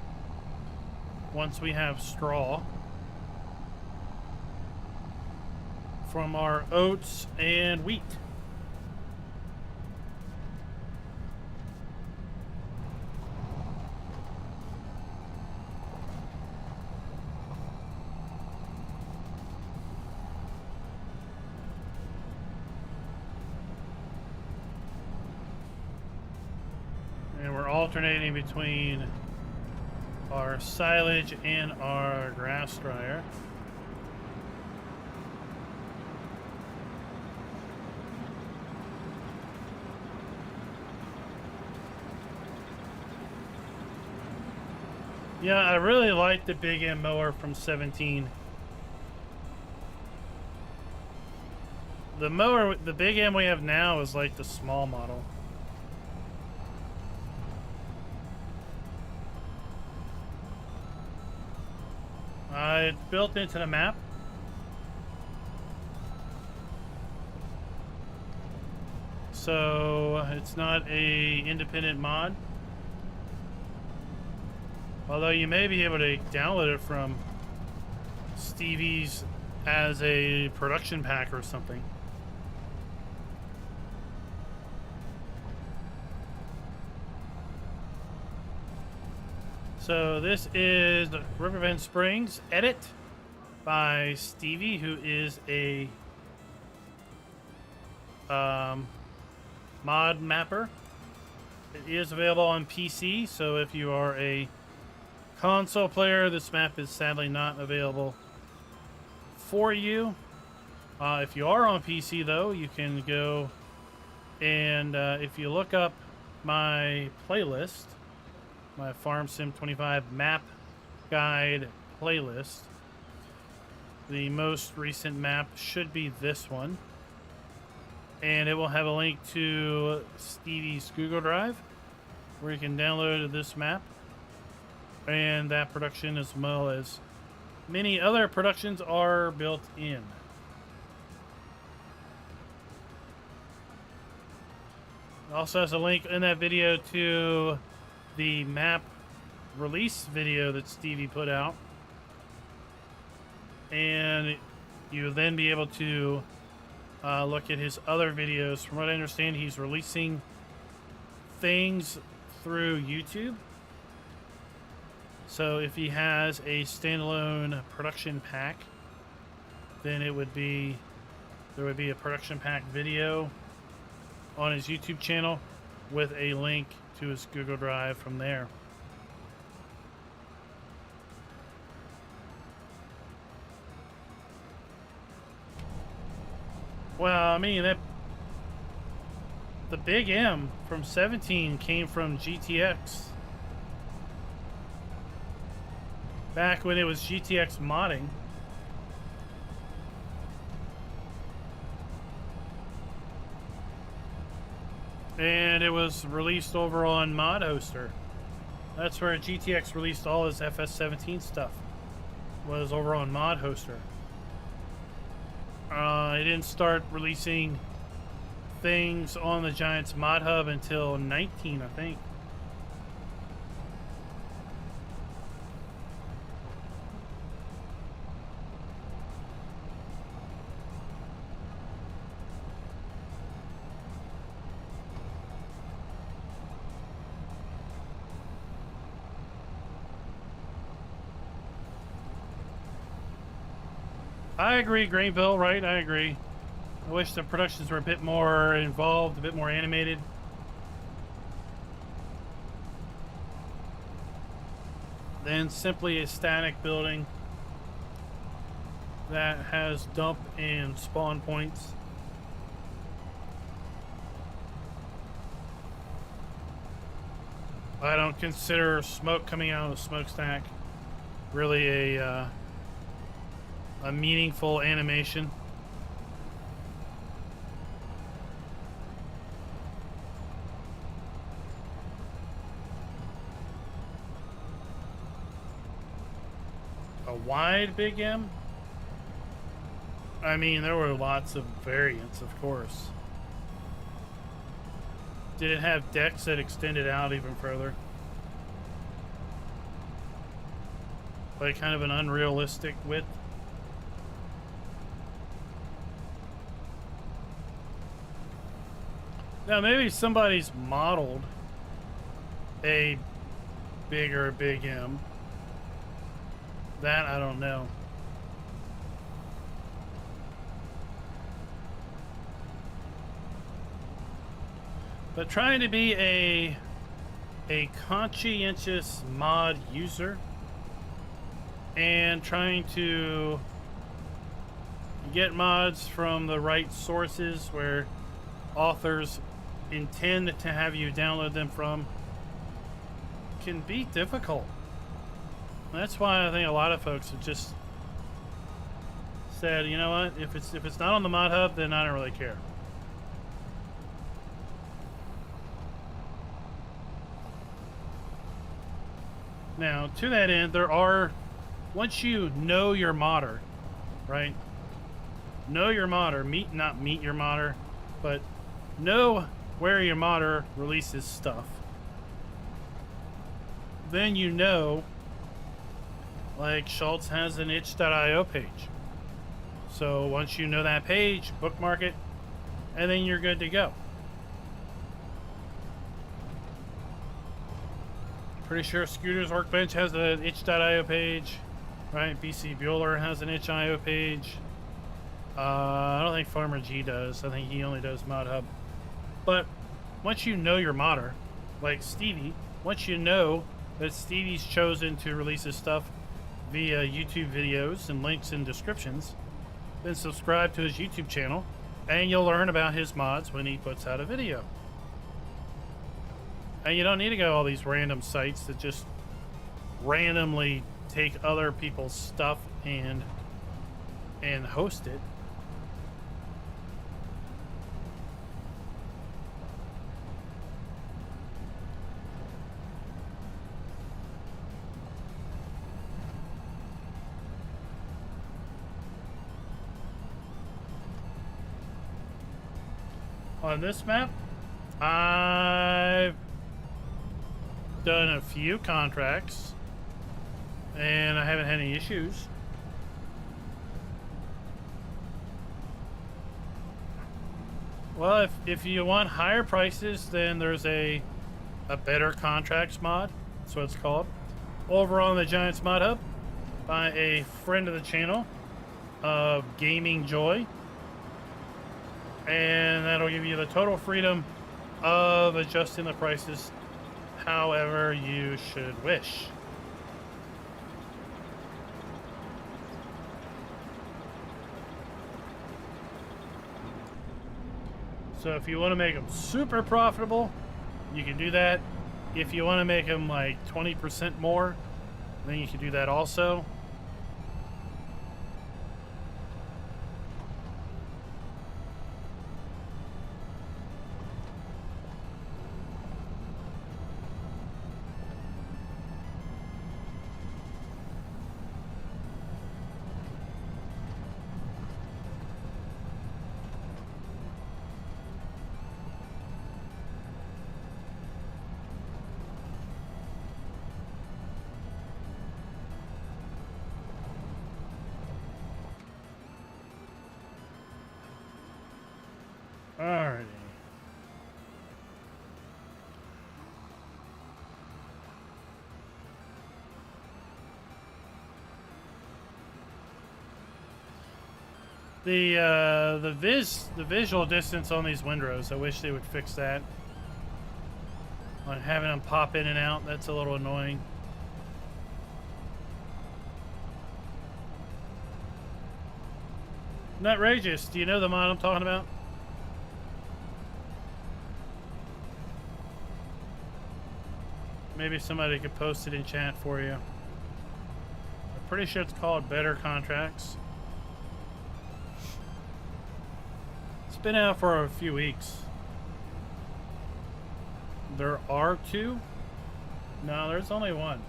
once we have straw from our oats and wheat. Alternating between our silage and our grass dryer. Yeah, I really like the Big M mower from 17. The mower, the Big M we have now is like the small model. It's built into the map. So it's not a independent mod. Although you may be able to download it from Stevie's as a production pack or something. So this is the Riverbend Springs edit by Stevie, who is a mod mapper. It is available on PC, so if you are a console player, this map is sadly not available for you. If you are on PC, though, you can go and if you look up my playlist, my Farm Sim 25 map guide playlist, the most recent map should be this one. And it will have a link to Stevie's Google Drive, where you can download this map and that production, as well as many other productions, are built in. It also has a link in that video to the map release video that Stevie put out, and you'll then be able to look at his other videos. From what I understand, he's releasing things through YouTube. So if he has a standalone production pack, then there would be a production pack video on his YouTube channel with a link to his Google Drive from there. Well, I mean, the Big M from 17 came from GTX. Back when it was GTX modding. And it was released over on Mod Hoster. That's where GTX released all his FS17 stuff. Was over on Mod Hoster. It didn't start releasing things on the Giants Mod Hub until 19, I think. I agree, Greenville, right? I agree. I wish the productions were a bit more involved, a bit more animated. Than simply a static building that has dump and spawn points. I don't consider smoke coming out of the smokestack really a meaningful animation. A wide Big M? I mean, there were lots of variants, of course. Did it have decks that extended out even further? Like kind of an unrealistic width? Now maybe somebody's modeled a bigger Big M. That I don't know. But trying to be a conscientious mod user and trying to get mods from the right sources where authors intend to have you download them from can be difficult. That's why I think a lot of folks have just said, you know what, if it's not on the Mod Hub, then I don't really care. Now, to that end, there are, once you know your modder, right? Know your modder, not meet your modder, but know where your modder releases stuff. Then you know, like Schultz has an itch.io page. So once you know that page, bookmark it, and then you're good to go. Pretty sure Scooter's Workbench has an itch.io page, right? BC Bueller has an itch.io page. I don't think Farmer G does. I think he only does Mod Hub. But once you know your modder, like Stevie, once you know that Stevie's chosen to release his stuff via YouTube videos and links in descriptions, then subscribe to his YouTube channel and you'll learn about his mods when he puts out a video. And you don't need to go to all these random sites that just randomly take other people's stuff and host it. On this map, I've done a few contracts and I haven't had any issues. Well, if you want higher prices, then there's a better contracts mod. That's what it's called. Over on the Giants Mod Hub by a friend of the channel of Gaming Joy. And that'll give you the total freedom of adjusting the prices however you should wish. So if you want to make them super profitable, you can do that. If you want to make them like 20% more, then you can do that also. Alrighty. The visual distance on these windrows, I wish they would fix that. On having them pop in and out, that's a little annoying. Nutrageous, do you know the mod I'm talking about? Maybe somebody could post it in chat for you. I'm pretty sure it's called Better Contracts. It's been out for a few weeks. There are two? No, there's only one.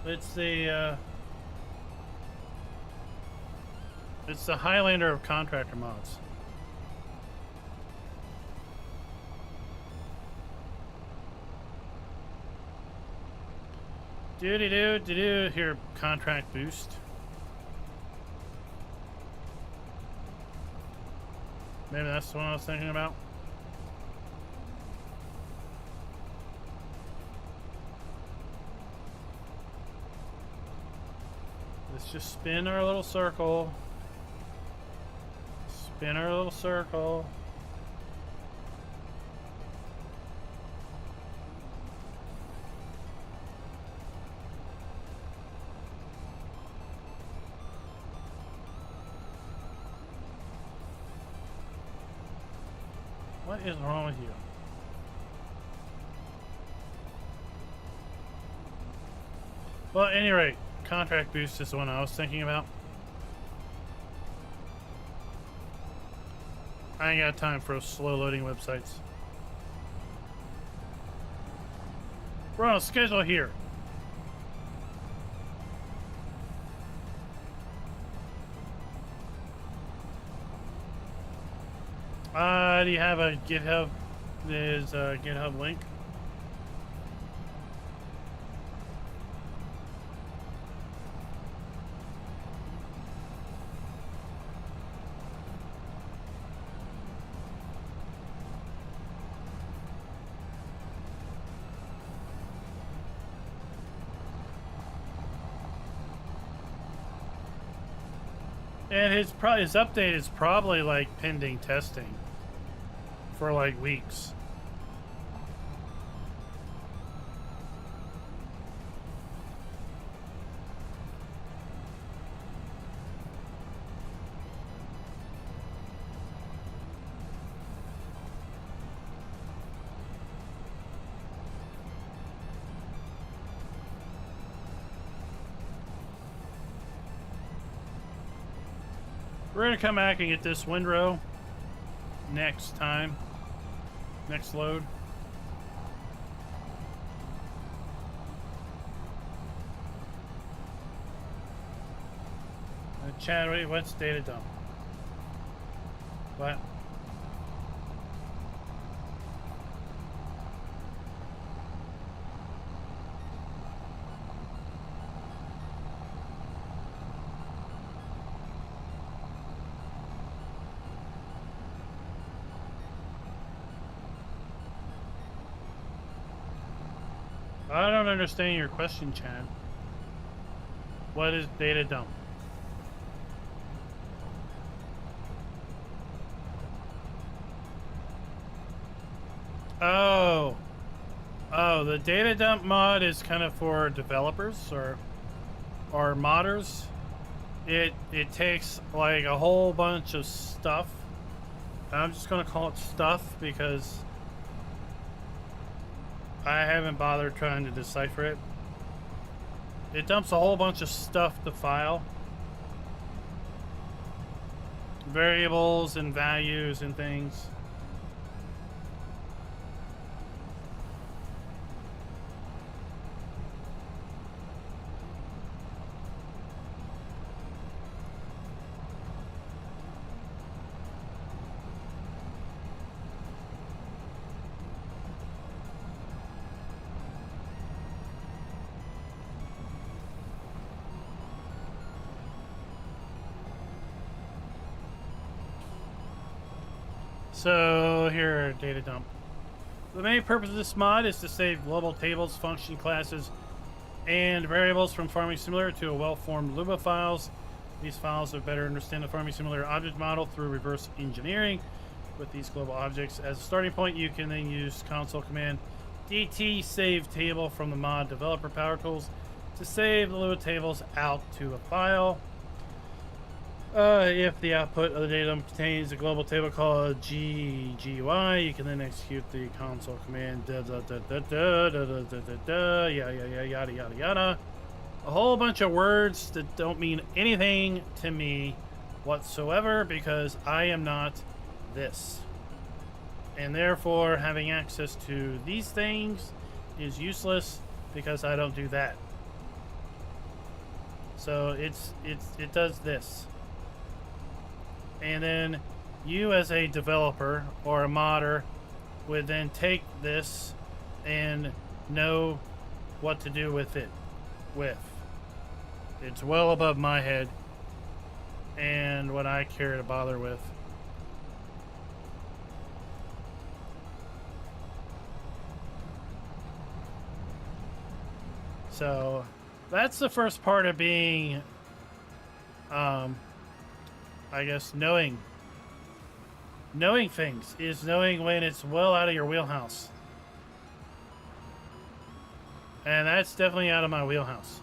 It's the Highlander of contractor mods. Doody-doo, here, contract boost. Maybe that's the one I was thinking about. Let's just spin our little circle. Spin our little circle. What is wrong with you? Well, at any rate, contract boost is the one I was thinking about. I ain't got time for slow loading websites. We're on a schedule here. Do you have a GitHub? There's a GitHub link. And his update is probably like pending testing for like weeks. We're gonna come back and get this windrow next time. Next load. Chad, wait, what's data dump? What? I don't understand your question, Chad. What is data dump? Oh, the data dump mod is kind of for developers or modders. It takes like a whole bunch of stuff. I'm just gonna call it stuff because I haven't bothered trying to decipher it. It dumps a whole bunch of stuff to file. Variables and values and things. So here, data dump. The main purpose of this mod is to save global tables, function classes, and variables from Farming Simulator to a well-formed Lua files. These files will better understand the Farming Simulator object model through reverse engineering. With these global objects as a starting point, you can then use console command DT save table from the mod developer power tools to save the Lua tables out to a file. If the output of the data contains a global table called GUI, you can then execute the console command yada yada yada. A whole bunch of words that don't mean anything to me whatsoever because I am not this. And therefore having access to these things is useless because I don't do that. So it does this. And then you as a developer or a modder would then take this and know what to do with it. It's well above my head and what I care to bother with. So that's the first part of being I guess knowing things is knowing when it's well out of your wheelhouse. And that's definitely out of my wheelhouse.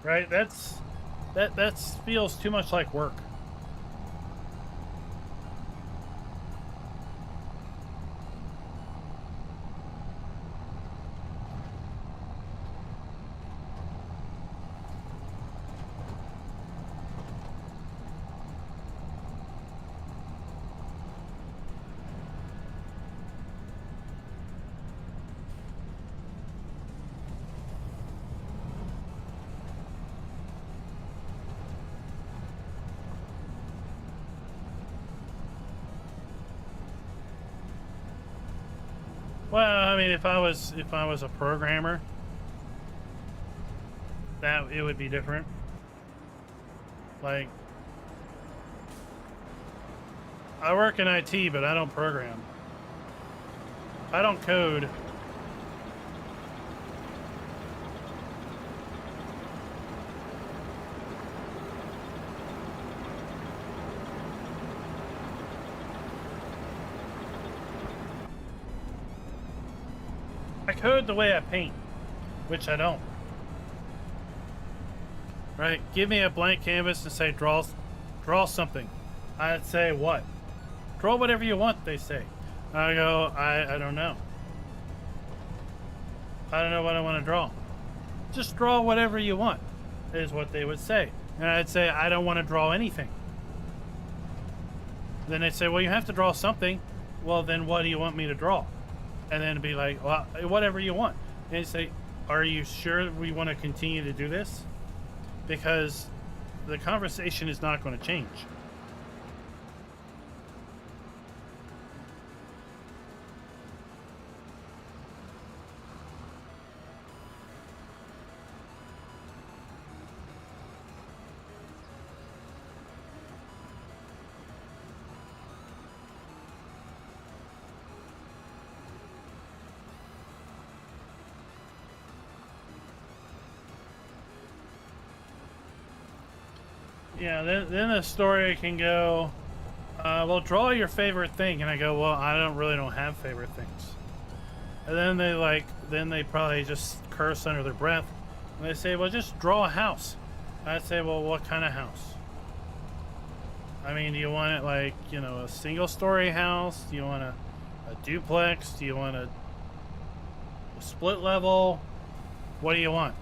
Right? That feels too much like work. Well, I mean, if I was a programmer, that it would be different. Like, I work in IT, but I don't program. I don't code. I code the way I paint, which I don't. Right? Give me a blank canvas and say draw something. I'd say what? Draw whatever you want, they say. I go, I don't know. I don't know what I want to draw. Just draw whatever you want, is what they would say. And I'd say, I don't want to draw anything. Then they'd say, well, you have to draw something. Well, then what do you want me to draw? And then it'd be like, well, whatever you want. And they'd say, are you sure we want to continue to do this? Because the conversation is not going to change. Yeah, then the story can go, well, draw your favorite thing. And I go, well, I don't have favorite things. And then they probably just curse under their breath. And they say, well, just draw a house. I'd say, well, what kind of house? I mean, do you want it like, you know, a single story house? Do you want a duplex? Do you want a split level? What do you want?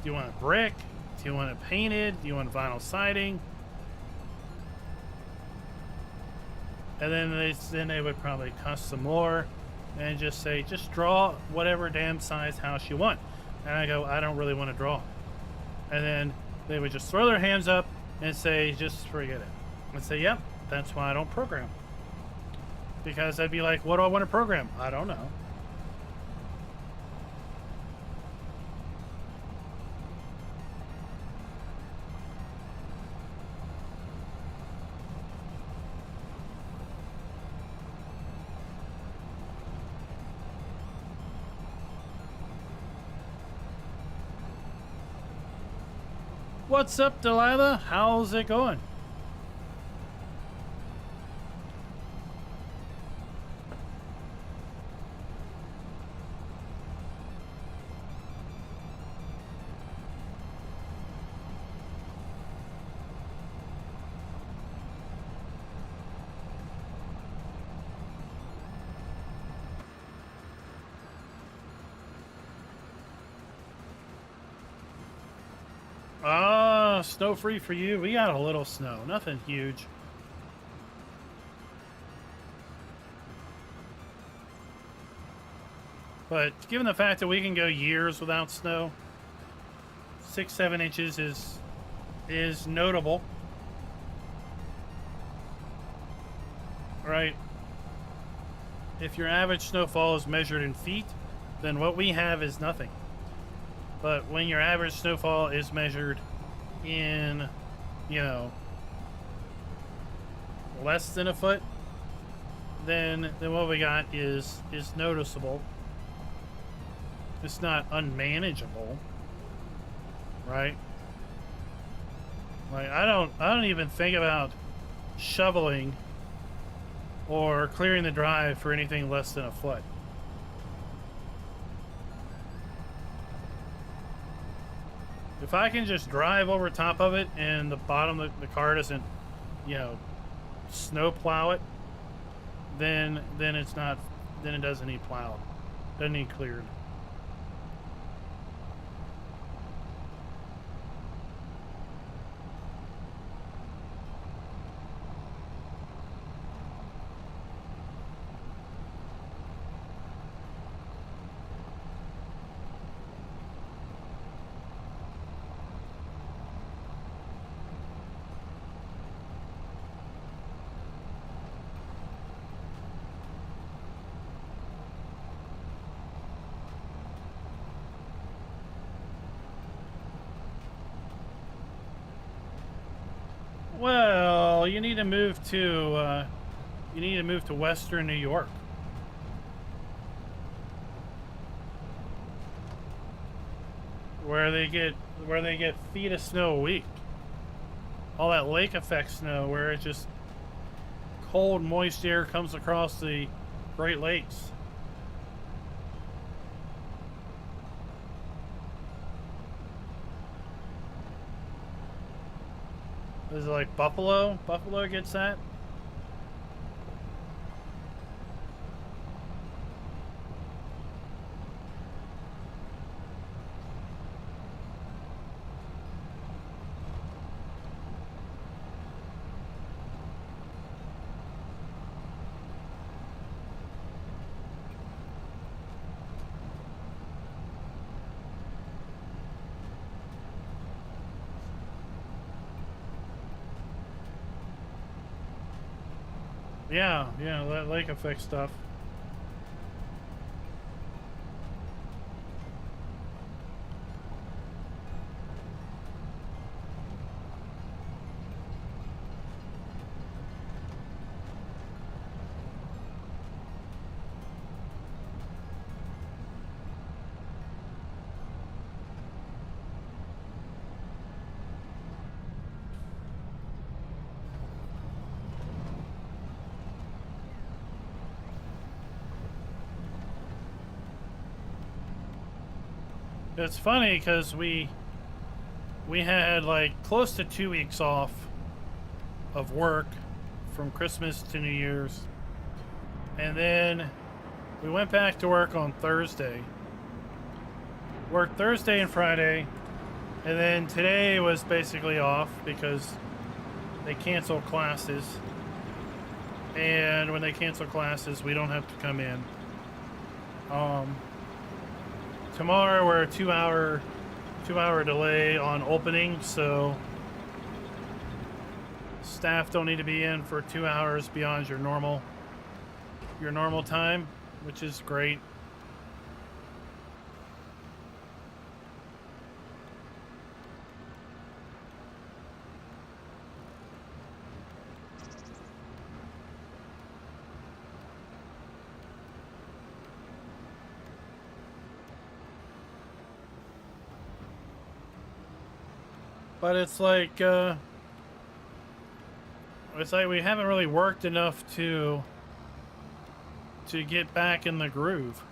Do you want a brick? Do you want it painted? Do you want vinyl siding? And then they would probably cuss some more and just say, just draw whatever damn size house you want. And I go, I don't really want to draw. And then they would just throw their hands up and say, just forget it. And say, yep, that's why I don't program. Because I'd be like, what do I want to program? I don't know. What's up, Delilah? How's it going? Snow free for you. We got a little snow, nothing huge. But given the fact that we can go years without snow, 6-7 inches is notable. Right? If your average snowfall is measured in feet, then what we have is nothing. But when your average snowfall is measured in, you know, less than a foot, then what we got is noticeable. It's not unmanageable, right? Like I don't even think about shoveling or clearing the drive for anything less than a foot. If I can just drive over top of it and the bottom of the car doesn't, you know, snow plow it, then it's not, then it doesn't need plowed, doesn't need cleared. Well, you need to move to Western New York. Where they get feet of snow a week. All that lake effect snow where it just cold, moist air comes across the Great Lakes. Is it like Buffalo? Buffalo gets that? Yeah, that lake effect stuff. It's funny because we had like close to 2 weeks off of work from Christmas to New Year's, and then we went back to work on Thursday. Worked Thursday and Friday, and then today was basically off because they canceled classes. And when they cancel classes, we don't have to come in. Tomorrow we're a 2-hour delay on opening, so staff don't need to be in for 2 hours beyond your normal time, which is great. But it's like we haven't really worked enough to get back in the groove.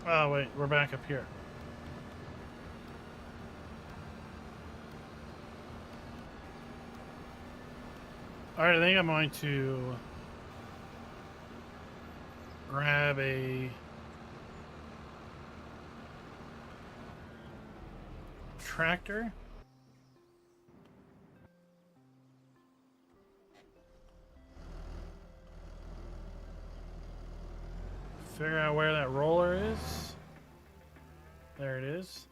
Oh, wait, we're back up here. Alright, I think I'm going to grab a tractor. Figure out where that roller is. There it is.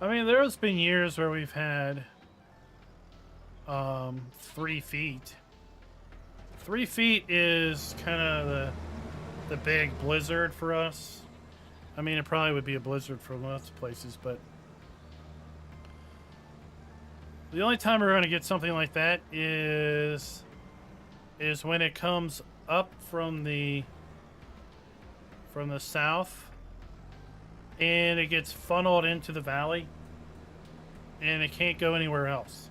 I mean, there's been years where we've had 3 feet. 3 feet is kind of the big blizzard for us. I mean, it probably would be a blizzard for lots of places, but the only time we're going to get something like that is when it comes up from the south and it gets funneled into the valley and it can't go anywhere else.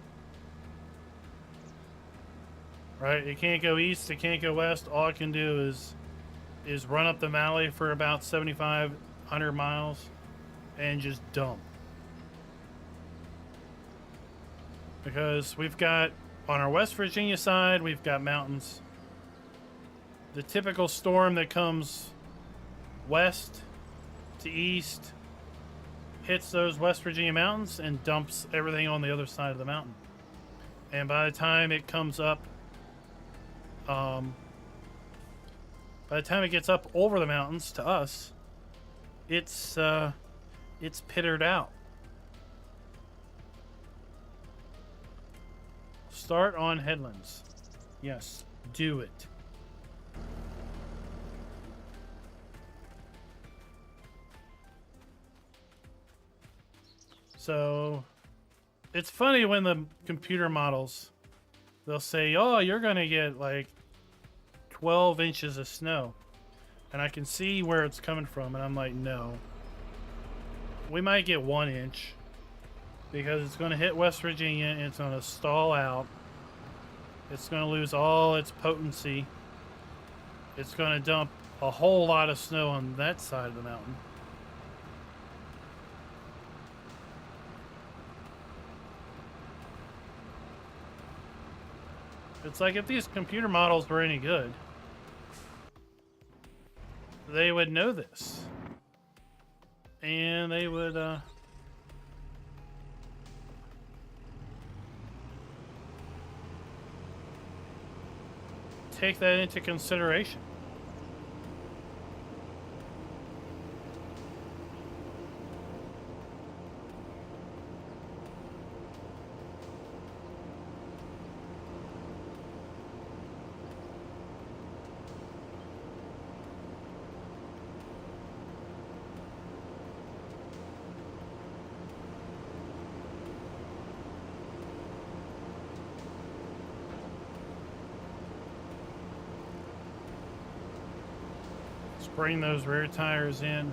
Right? It can't go east, it can't go west. All it can do is run up the valley for about 7,500 miles and just dump. Because we've got, on our West Virginia side, we've got mountains. The typical storm that comes west to east hits those West Virginia mountains and dumps everything on the other side of the mountain. And by the time it comes up, by the time it gets up over the mountains to us, it's pittered out. Start on headlands. Yes, do it. So, it's funny when the computer models, they'll say, oh, you're going to get like 12 inches of snow. And I can see where it's coming from. And I'm like, no. We might get 1 inch. Because it's going to hit West Virginia and it's going to stall out. It's going to lose all its potency. It's going to dump a whole lot of snow on that side of the mountain. It's like if these computer models were any good, they would know this. And they would, take that into consideration. Bring those rear tires in.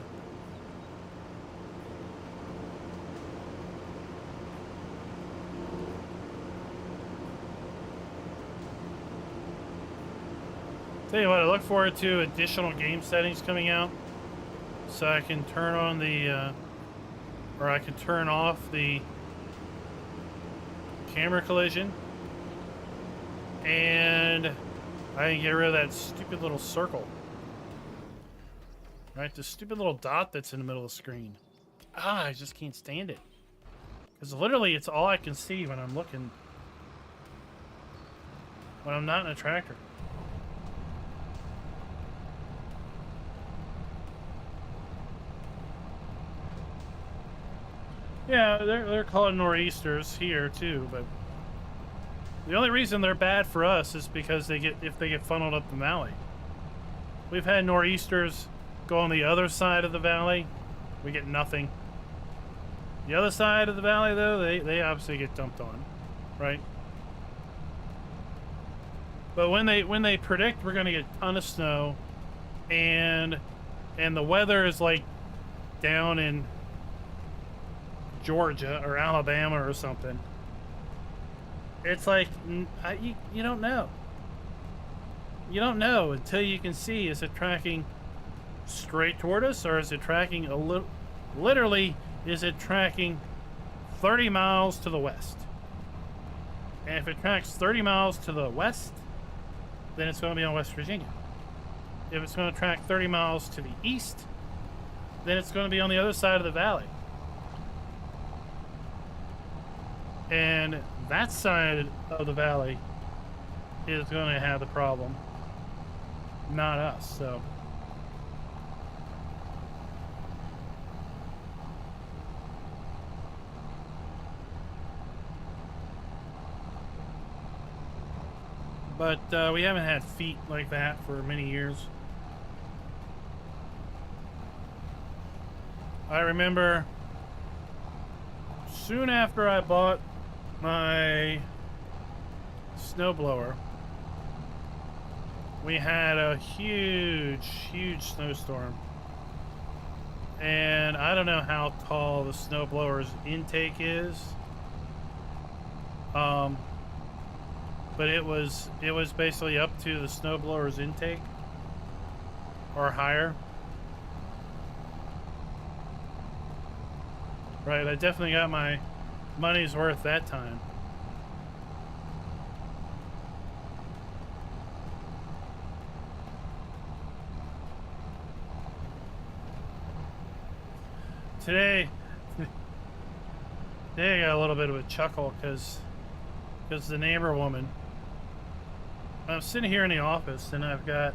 Tell you what, I look forward to additional game settings coming out, so I can turn on the, or I can turn off the camera collision, and I can get rid of that stupid little circle. Right, the stupid little dot that's in the middle of the screen. I just can't stand it. Because literally it's all I can see when I'm looking. When I'm not in a tractor. Yeah, they're called nor'easters here too, but the only reason they're bad for us is because if they get funneled up the valley. We've had nor'easters go on the other side of the valley, we get nothing. The other side of the valley, though, they obviously get dumped on, right? But when they predict we're going to get a ton of snow, and the weather is like down in Georgia or Alabama or something, it's like you don't know. You don't know until you can see, is it tracking straight toward us, or is it tracking a little, literally, is it tracking 30 miles to the west? And if it tracks 30 miles to the west, then it's going to be on West Virginia. If it's going to track 30 miles to the east, then it's going to be on the other side of the valley. And that side of the valley is going to have the problem, not us. So but we haven't had feet like that for many years. I remember soon after I bought my snowblower, we had a huge snowstorm. And I don't know how tall the snowblower's intake is. But it was basically up to the snowblower's intake or higher. Right, I definitely got my money's worth that time. Today, They got a little bit of a chuckle because the neighbor woman. I'm sitting here in the office and I've got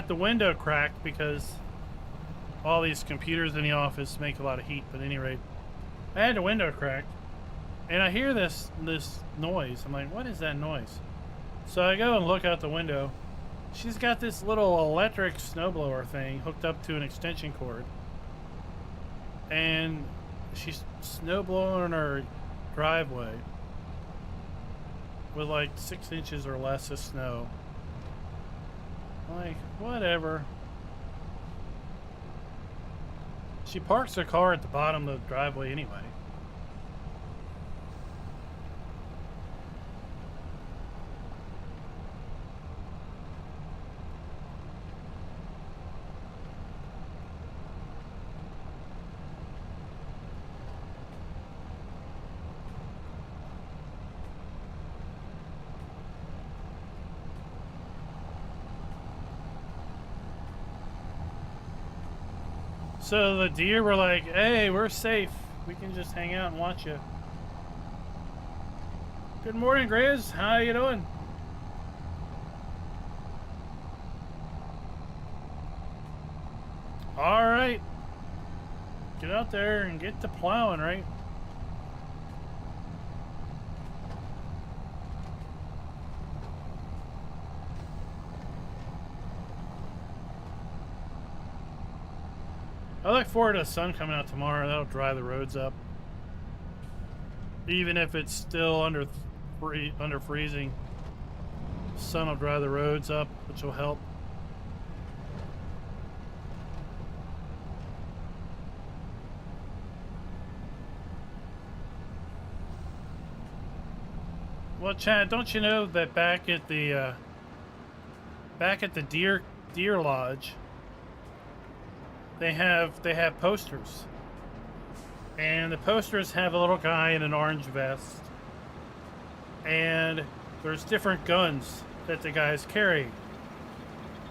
the window cracked because all these computers in the office make a lot of heat. But at any rate, I had the window cracked and I hear this noise. I'm like, what is that noise? So I go and look out the window. She's got this little electric snowblower thing hooked up to an extension cord. And she's snowblowing her driveway with like 6 inches or less of snow. Like, whatever. She parks her car at the bottom of the driveway anyway. So the deer were like, hey, we're safe. We can just hang out and watch you. Good morning, Grizz. How you doing? All right. Get out there and get to plowing, right? I look forward to the sun coming out tomorrow. That'll dry the roads up. Even if it's still under freezing, the sun will dry the roads up, which will help. Well, Chad, don't you know that back at the deer lodge, they have posters, and the posters have a little guy in an orange vest, and there's different guns that the guys carry,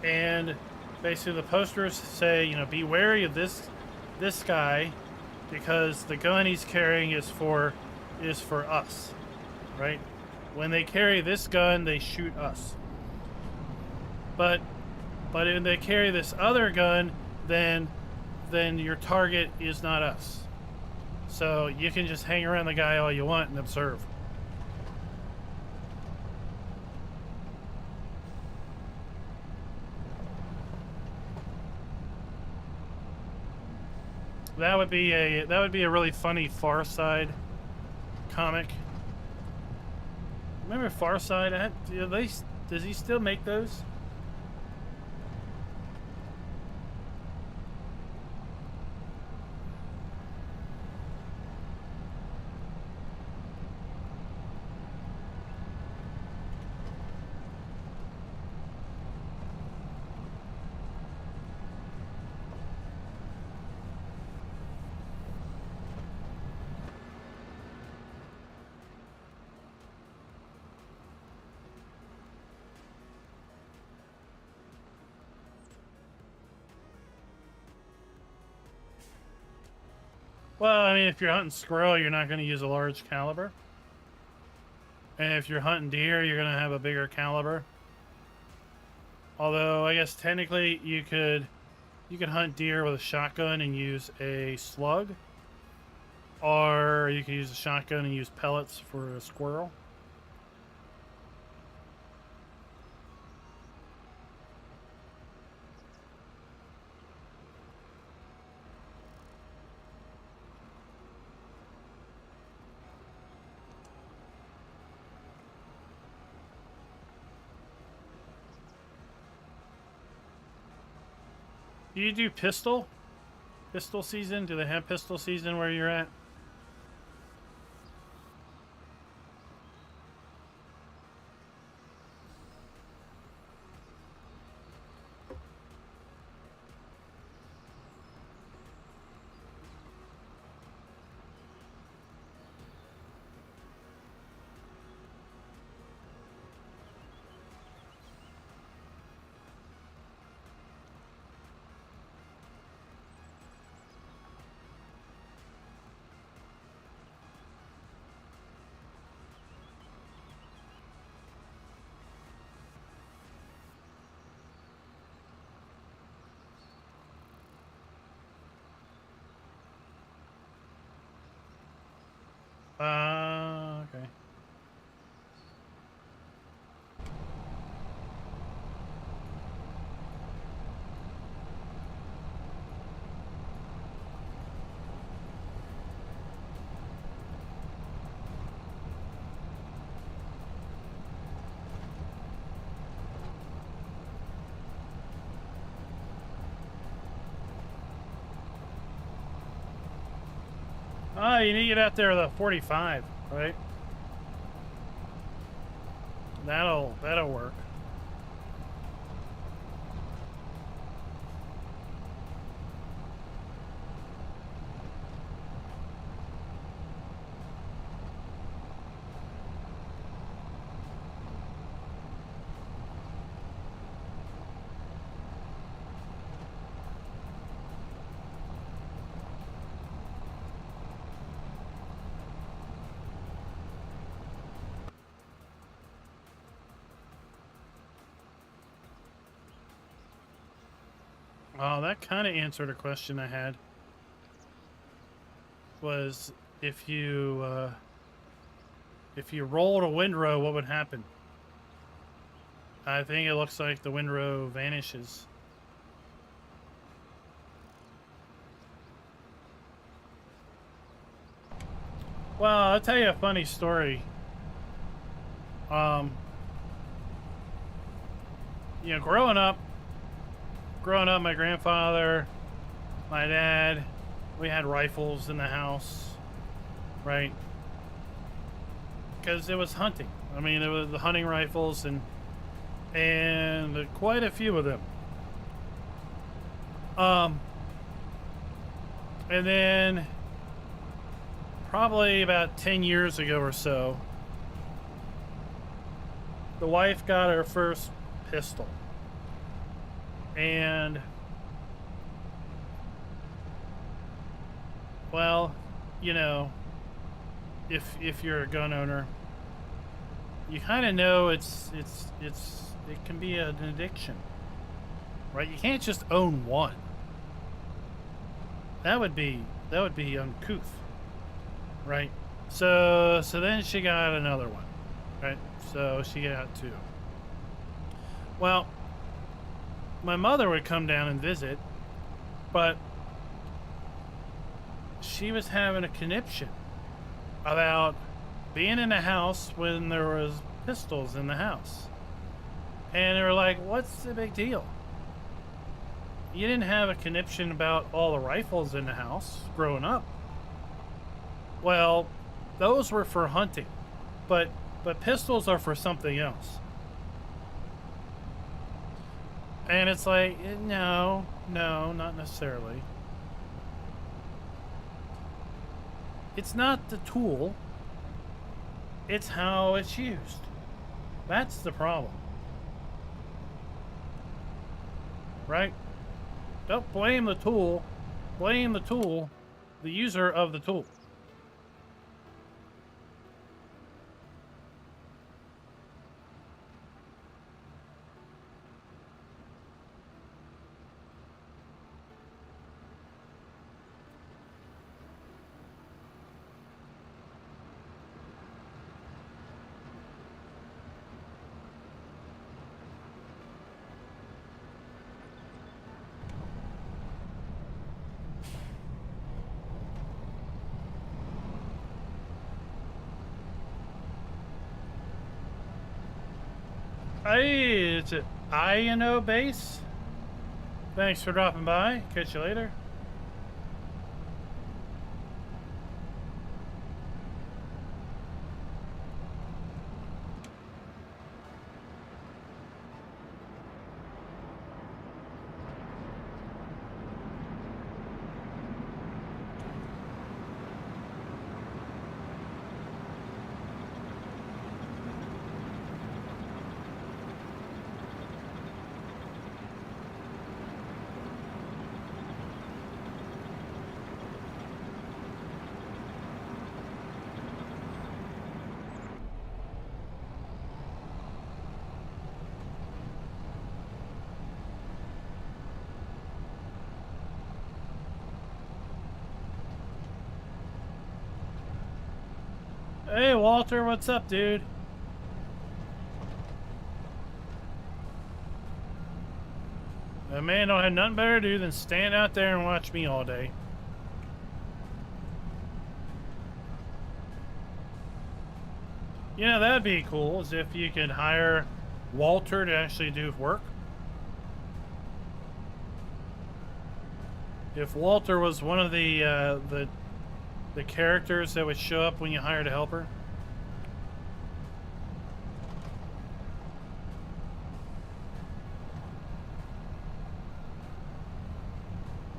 and basically the posters say, you know, be wary of this guy because the gun he's carrying is for us, right? When they carry this gun, they shoot us. But if they carry this other gun, then your target is not us. So you can just hang around the guy all you want and observe. That would be a really funny Far Side comic. Remember Far Side? Does he still make those? Well, I mean, if you're hunting squirrel, you're not going to use a large caliber. And if you're hunting deer, you're going to have a bigger caliber. Although, I guess technically you could hunt deer with a shotgun and use a slug. Or you could use a shotgun and use pellets for a squirrel. Do you do pistol season? Do they have pistol season where you're at? Okay. Oh, you need to get out there with a 45, right? That'll work. Oh, that kind of answered a question I had. Was if you rolled a windrow, what would happen? I think it looks like the windrow vanishes. Well, I'll tell you a funny story. You know, growing up, my grandfather, my dad, we had rifles in the house, right? Because it was hunting. I mean, it was the hunting rifles and quite a few of them. And then probably about 10 years ago or so, the wife got her first pistol. And well, you know, if you're a gun owner, you kind of know it can be an addiction, right? You can't just own one. That would be uncouth, right? So then she got another one, right? So she got two. Well, my mother would come down and visit, but she was having a conniption about being in a house when there was pistols in the house. And they were like, what's the big deal? You didn't have a conniption about all the rifles in the house growing up. Well, those were for hunting, but pistols are for something else. And it's like, no, not necessarily. It's not the tool. It's how it's used. That's the problem. Right? Don't blame the tool. Blame the tool, the user of the tool. Hey, it's INO base. Thanks for dropping by. Catch you later. Hey, Walter, what's up, dude? A man don't have nothing better to do than stand out there and watch me all day. Yeah, that'd be cool, is if you could hire Walter to actually do work. If Walter was one of the characters that would show up when you hired a helper.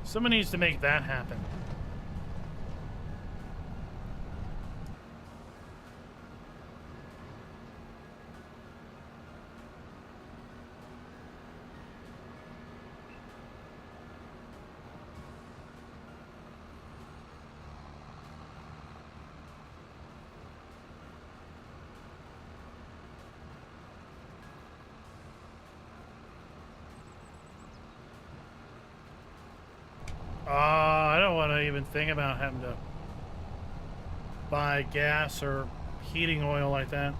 Someone needs to make that happen. I don't want to even think about having to buy gas or heating oil like that.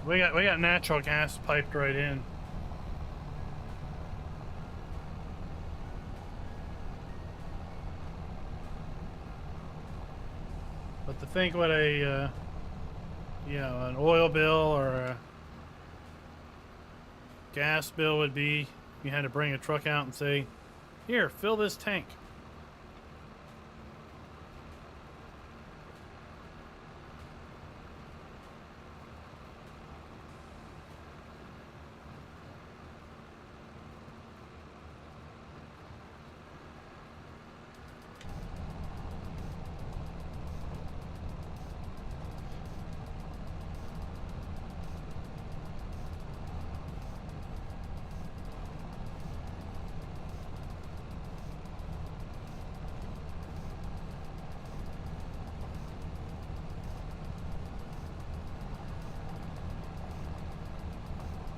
We got natural gas piped right in. But to think what a you know, an oil bill or a gas bill would be, you had to bring a truck out and say, "Here, fill this tank."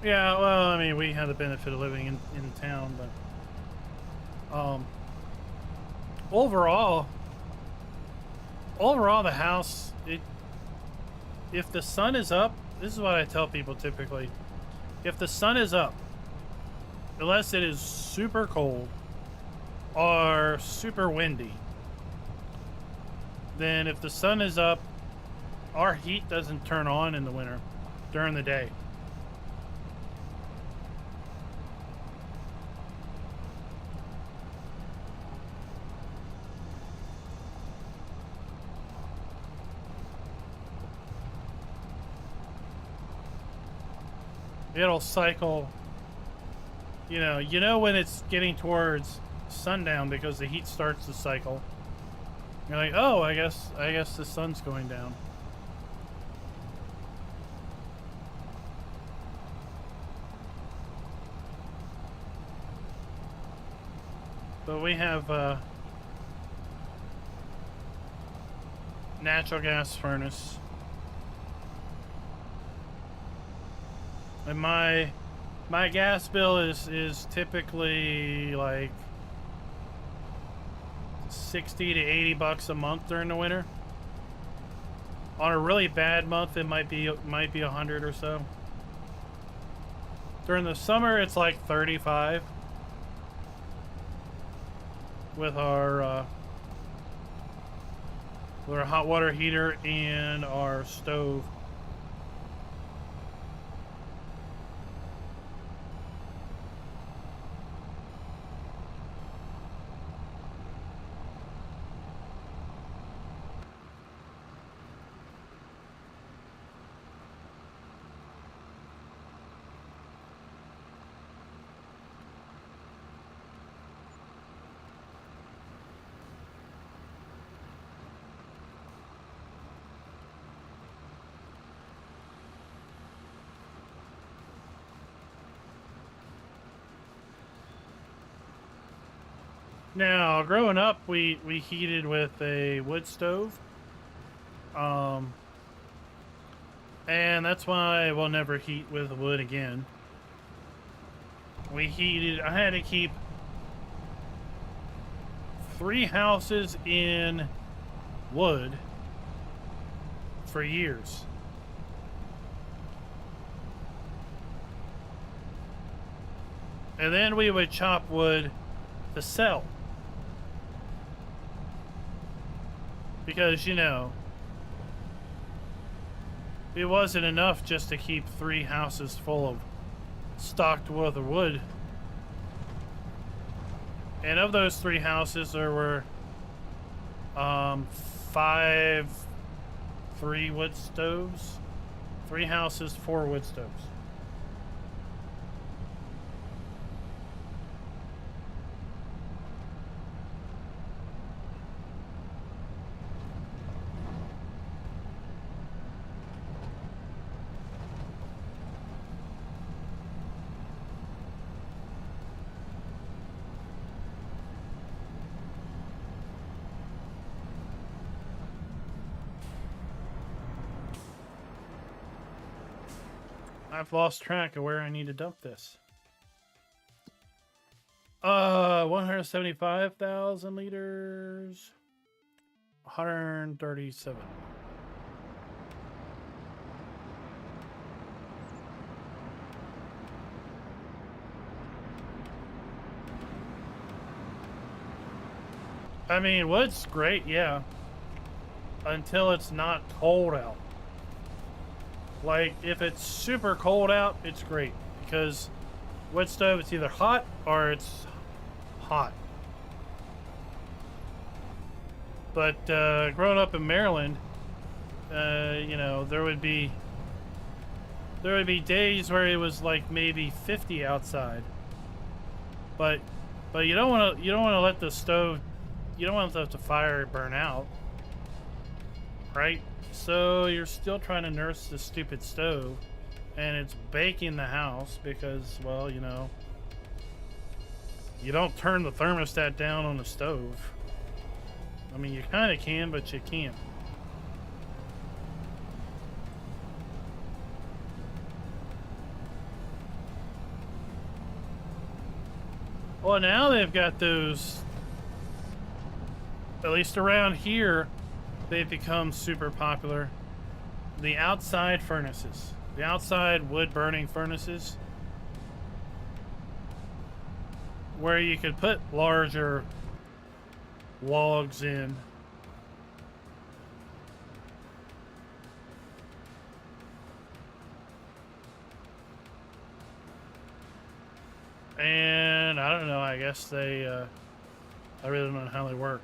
Yeah, well, I mean, we have the benefit of living in town, but overall the house, if the sun is up, this is what I tell people typically. If the sun is up, unless it is super cold or super windy, then if the sun is up, our heat doesn't turn on in the winter during the day. It'll cycle, you know when it's getting towards sundown because the heat starts to cycle. You're like, oh, I guess the sun's going down. But we have natural gas furnace. And my gas bill is typically like 60 to 80 bucks a month during the winter. On a really bad month, it might be 100 or so. During the summer, it's like 35 with our hot water heater and our stove. Now, growing up, we heated with a wood stove. Um, and that's why we'll never heat with wood again. I had to keep 3 houses in wood for years. And then we would chop wood to sell. Because, you know, it wasn't enough just to keep 3 houses full of stocked with wood. And of those 3 houses, there were 3 wood stoves. 3 houses, 4 wood stoves. I've lost track of where I need to dump this. 175,000 liters. 137. I mean, wood's great, yeah. Until it's not cold out. Like, if it's super cold out, it's great. Because wood stove, it's either hot or it's hot. But growing up in Maryland, you know, there would be days where it was like maybe 50 outside. But you don't want to let the stove, you don't want to let the fire burn out, right? So you're still trying to nurse the stupid stove, and it's baking the house because, well, you know, you don't turn the thermostat down on the stove. I mean, you kind of can, but you can't. Well, now they've got those, at least around here, they've become super popular. The outside furnaces. The outside wood-burning furnaces. Where you could put larger logs in. And I don't know, I guess they, I really don't know how they work.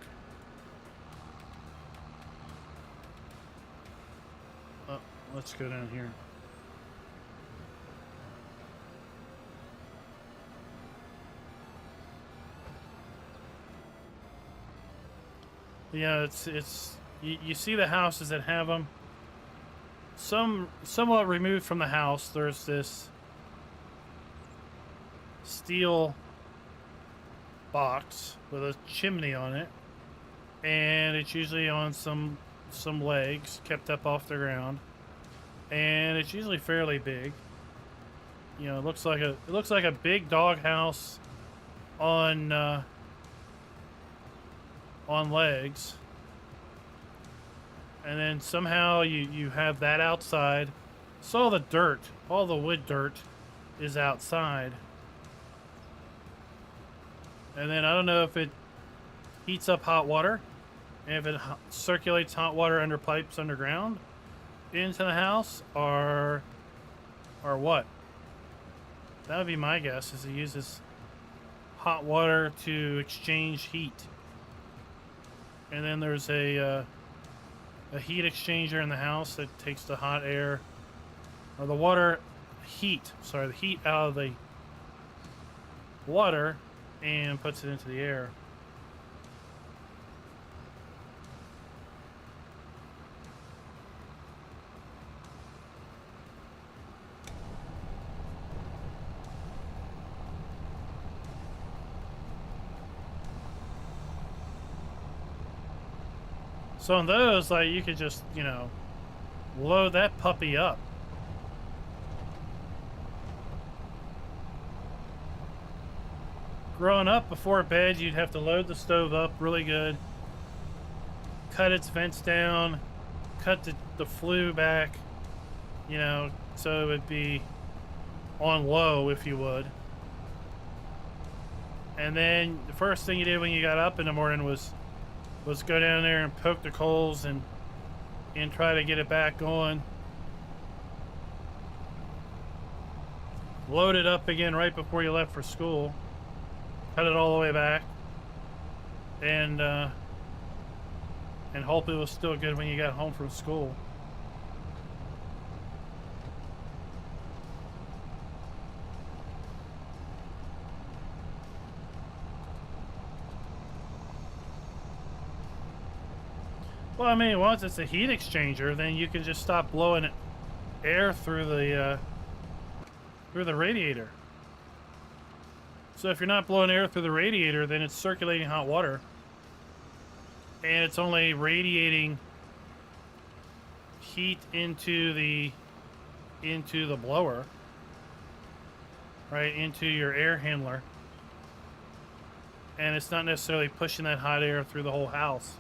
Oh, let's go down here. Yeah, you see the houses that have them. Somewhat removed from the house, there's this steel box with a chimney on it, and it's usually on some legs kept up off the ground, and it's usually fairly big. You know, it looks like a big dog house on legs, and then somehow you have that outside, so all the wood dirt is outside. And then I don't know if it heats up hot water, and if it circulates hot water under pipes underground into the house, or what. That would be my guess, is it uses hot water to exchange heat. And then there's a heat exchanger in the house that takes the hot air, or the heat out of the water and puts it into the air. So on those, like, you could just, you know, load that puppy up. Growing up, before bed, you'd have to load the stove up really good, cut its vents down, cut the flue back, you know, so it would be on low, if you would. And then the first thing you did when you got up in the morning was go down there and poke the coals and try to get it back going. Load it up again right before you left for school. Cut it all the way back, and hope it was still good when you got home from school. Well, I mean, once it's a heat exchanger, then you can just stop blowing air through the radiator. So if you're not blowing air through the radiator, then it's circulating hot water, and it's only radiating heat into the blower, right, into your air handler, and it's not necessarily pushing that hot air through the whole house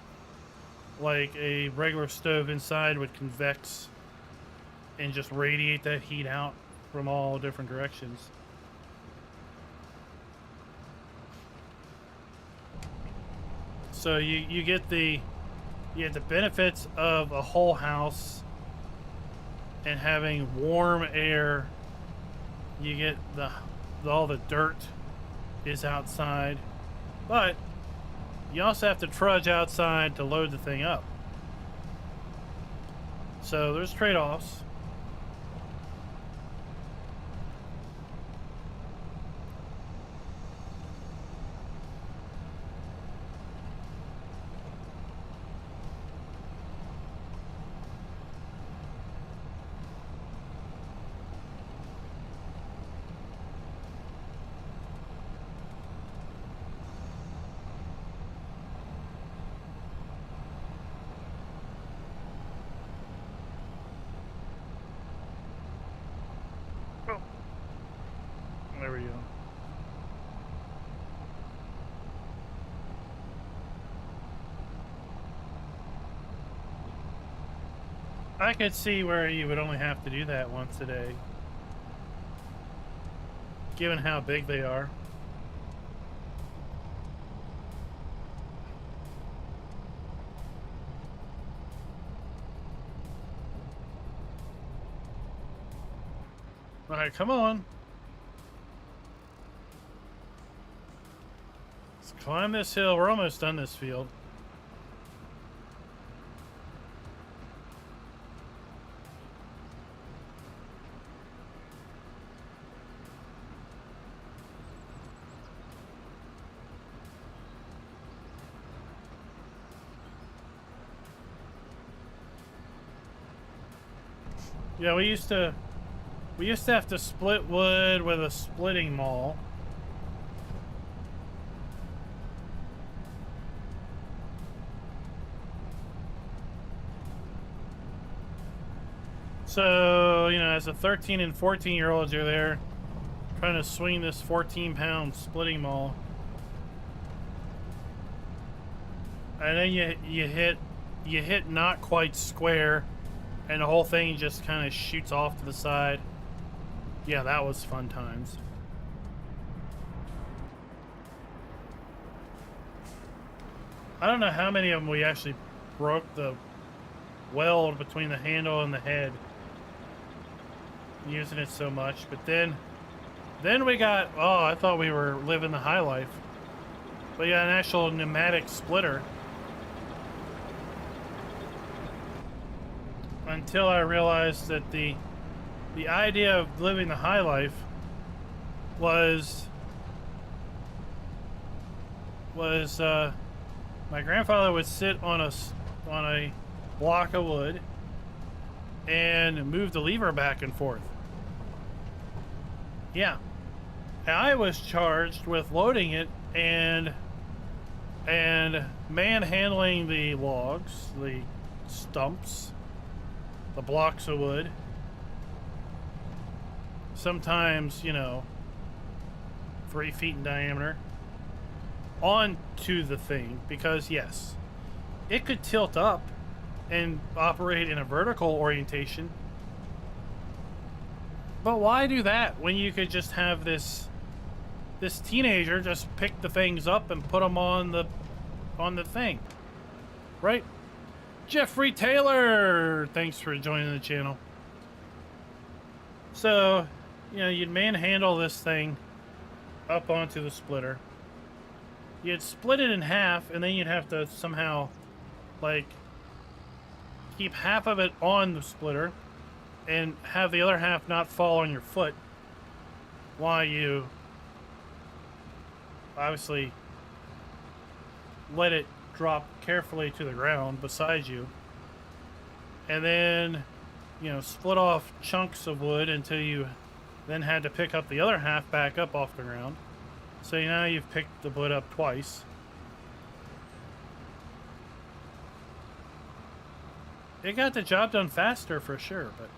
like a regular stove inside would convex and just radiate that heat out from all different directions. So you get the benefits of a whole house and having warm air. You get all the dirt is outside, but you also have to trudge outside to load the thing up. So there's trade-offs. There we go. I could see where you would only have to do that once a day, given how big they are. All right, come on. Let's climb this hill. We're almost done this field. Yeah, we used to have to split wood with a splitting maul. So, you know, as a 13 and 14-year-old, you're there trying to swing this 14-pound splitting maul. And then you hit not quite square, and the whole thing just kind of shoots off to the side. Yeah, that was fun times. I don't know how many of them we actually broke the weld between the handle and the head using it so much. But then we got, oh, I thought we were living the high life. We got an actual pneumatic splitter. Until I realized that the idea of living the high life was my grandfather would sit on a block of wood and move the lever back and forth. Yeah. And I was charged with loading it and and manhandling the logs, the stumps, the blocks of wood. Sometimes, you know, 3 feet in diameter, onto the thing, because yes, it could tilt up and operate in a vertical orientation. But why do that when you could just have this teenager just pick the things up and put them on the thing, right? Jeffrey Taylor, thanks for joining the channel. So, you know, you'd manhandle this thing up onto the splitter. You'd split it in half, and then you'd have to somehow, like, keep half of it on the splitter and have the other half not fall on your foot while you obviously let it drop carefully to the ground beside you. And then, you know, split off chunks of wood until you then had to pick up the other half back up off the ground. So now you've picked the wood up twice. It got the job done faster for sure, but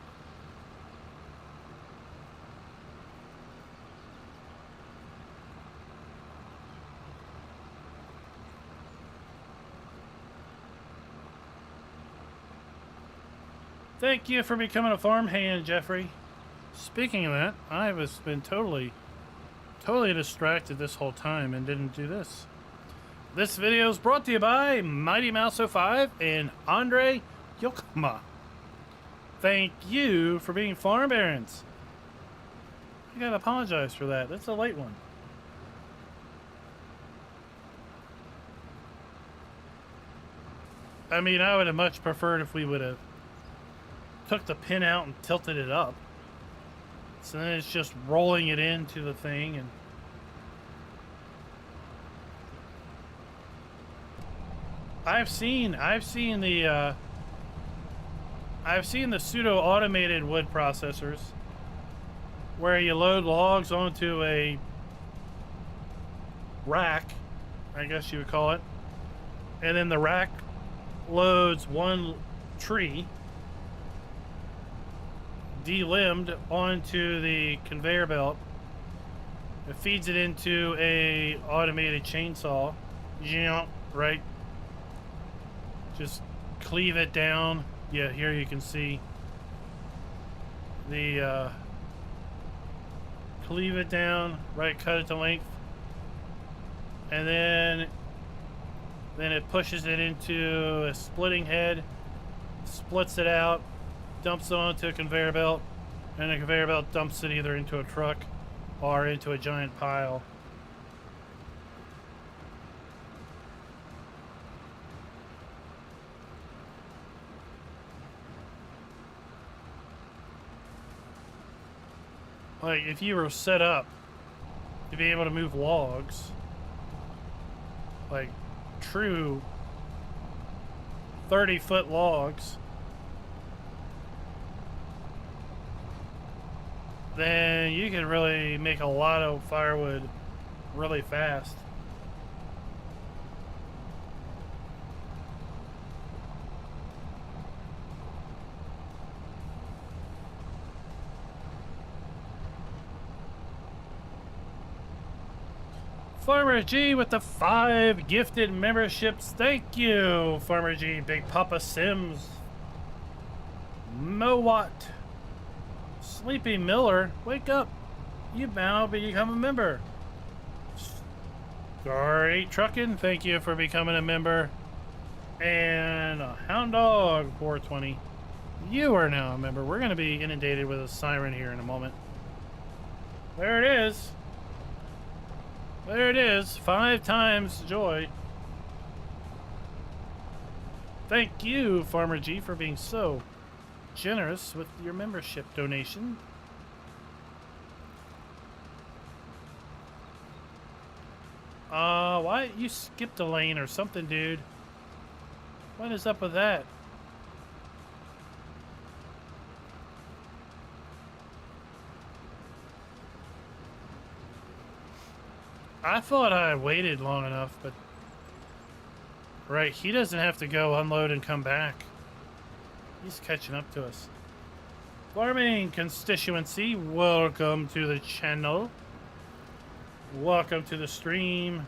thank you for becoming a farmhand, Jeffrey. Speaking of that, I have been totally distracted this whole time and didn't do this. This video is brought to you by Mighty Mouse 05 and Andre Yokma. Thank you for being farm barons. I gotta apologize for that. That's a late one. I mean, I would have much preferred if we would have took the pin out and tilted it up. So then it's just rolling it into the thing, and I've seen the pseudo-automated wood processors where you load logs onto a rack, I guess you would call it, and then the rack loads one tree delimbed onto the conveyor belt. It feeds it into a automated chainsaw. Yeah, right. Just cleave it down. Yeah, here you can see the cleave it down, right, cut it to length, and then it pushes it into a splitting head, splits it out, dumps it onto a conveyor belt, and the conveyor belt dumps it either into a truck or into a giant pile. Like, if you were set up to be able to move logs, like true 30-foot logs, then you can really make a lot of firewood really fast. Farmer G with the 5 gifted memberships. Thank you, Farmer G. Big Papa Sims. Mowat. Sleepy Miller, wake up. You've now become a member. Star8 Truckin', thank you for becoming a member. And Hound Dog 420. You are now a member. We're going to be inundated with a siren here in a moment. There it is. There it is. 5 times joy. Thank you, Farmer G, for being so generous with your membership donation. Why you skipped a lane or something, dude? What is up with that? I thought I waited long enough, but Right, he doesn't have to go unload and come back. He's catching up to us. Farming constituency, welcome to the channel. Welcome to the stream.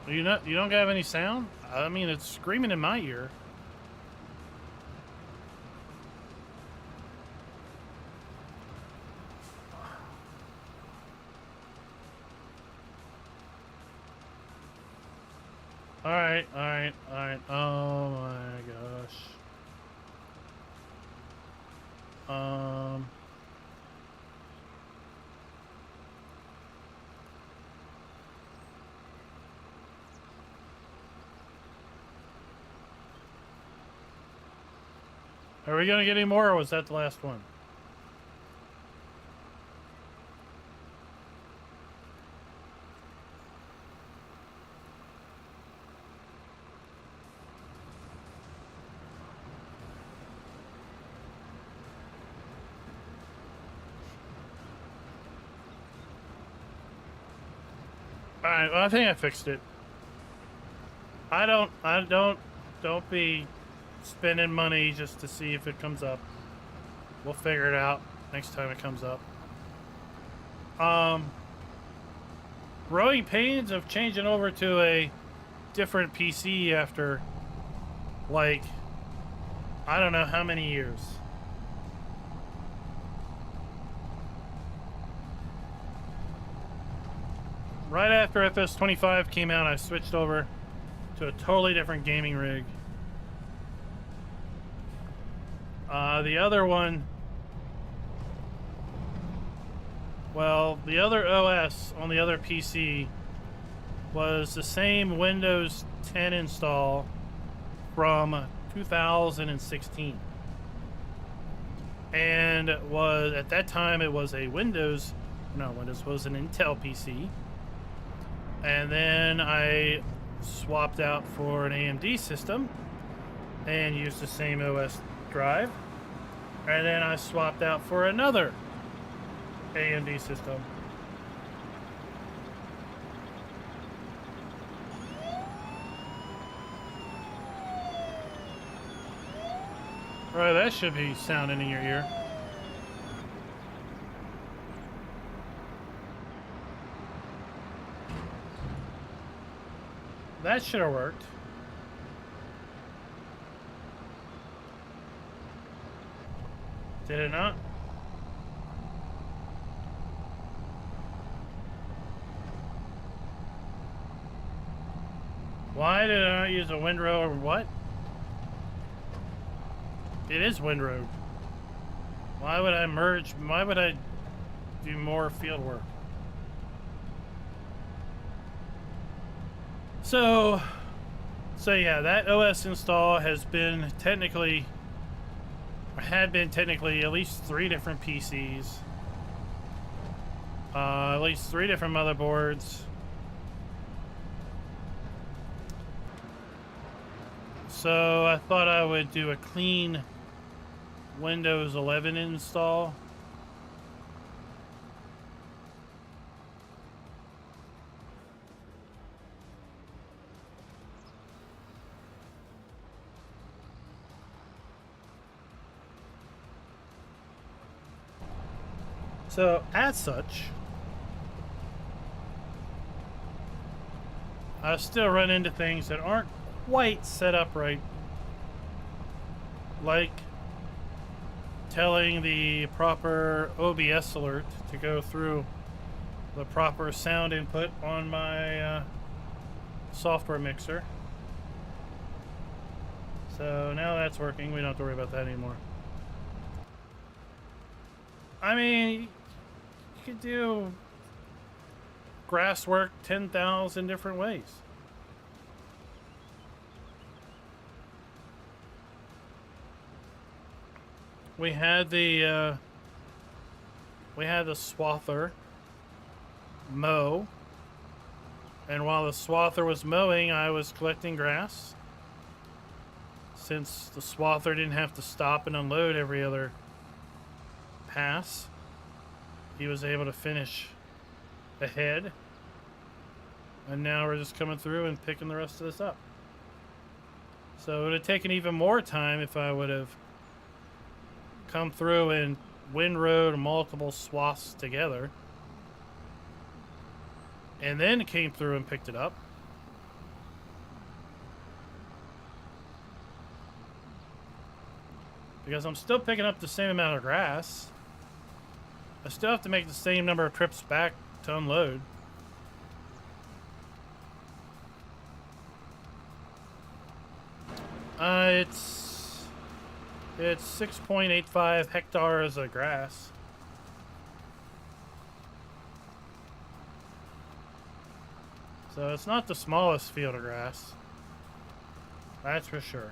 You don't have any sound? I mean, it's screaming in my ear. All right. Oh my gosh. Are we gonna get any more, or was that the last one? All right, well, I think I fixed it. Don't be spending money just to see if it comes up. We'll figure it out next time it comes up. Growing pains of changing over to a different PC after, like, I don't know how many years. Right after FS25 came out, I switched over to a totally different gaming rig. The other one, well, the other OS on the other PC was the same Windows 10 install from 2016. And was, at that time, it was a Windows was an Intel PC. And then I swapped out for an AMD system and used the same OS drive. And then I swapped out for another AMD system. Right, that should be sounding in your ear. That should have worked. Did it not? Why did I not use a windrow or what? It is windrowed. Why would I merge? Why would I do more field work? So yeah, that OS install has been technically, or had been technically, at least 3 different PCs, at least 3 different motherboards. So I thought I would do a clean Windows 11 install. So, as such, I still run into things that aren't quite set up right. Like telling the proper OBS alert to go through the proper sound input on my software mixer. So now that's working. We don't have to worry about that anymore. I mean, you could do grass work 10,000 different ways. We had the swather mow And while the swather was mowing, I was collecting grass. Since the swather didn't have to stop and unload every other pass, he was able to finish ahead. And now we're just coming through and picking the rest of this up. So it would have taken even more time if I would have come through and windrowed multiple swaths together. And then came through and picked it up. Because I'm still picking up the same amount of grass. I still have to make the same number of trips back to unload. It's 6.85 hectares of grass. So it's not the smallest field of grass. That's for sure.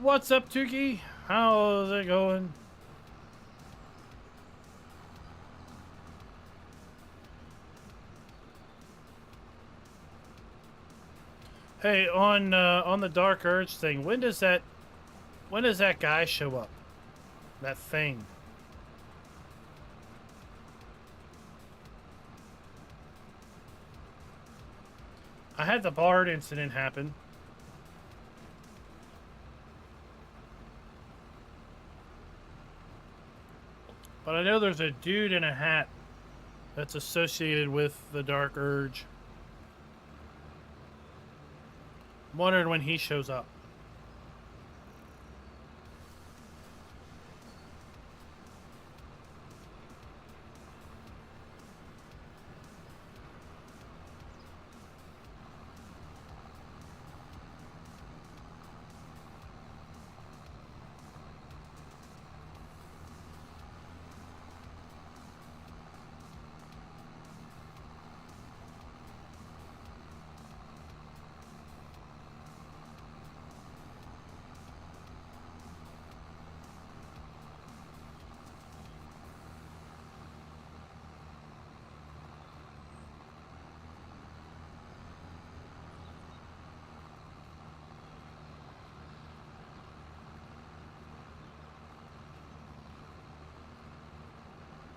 What's up, Tukey? How's it going? Hey, on the Dark Urge thing, when does that guy show up? That thing. I had the Bard incident happen. But I know there's a dude in a hat that's associated with the Dark Urge. I'm wondering when he shows up.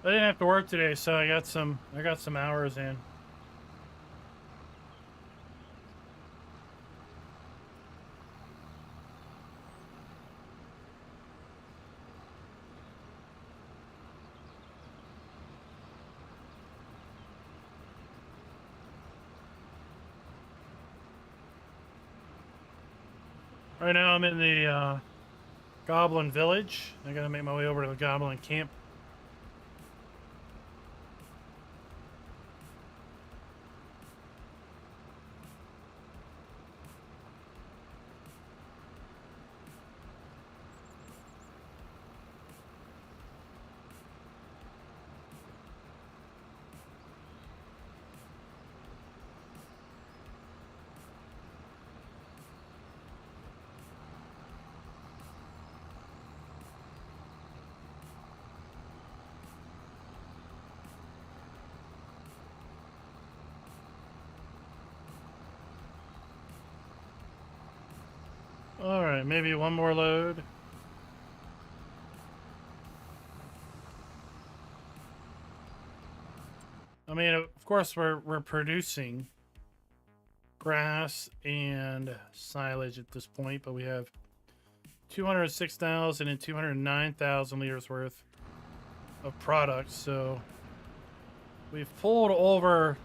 I didn't have to work today, so I got some hours in. Right now I'm in the Goblin Village. I gotta make my way over to the Goblin Camp. Alright, maybe one more load. I mean, of course, we're producing grass and silage at this point, but we have 206,000 and 209,000 liters worth of product, so we've pulled over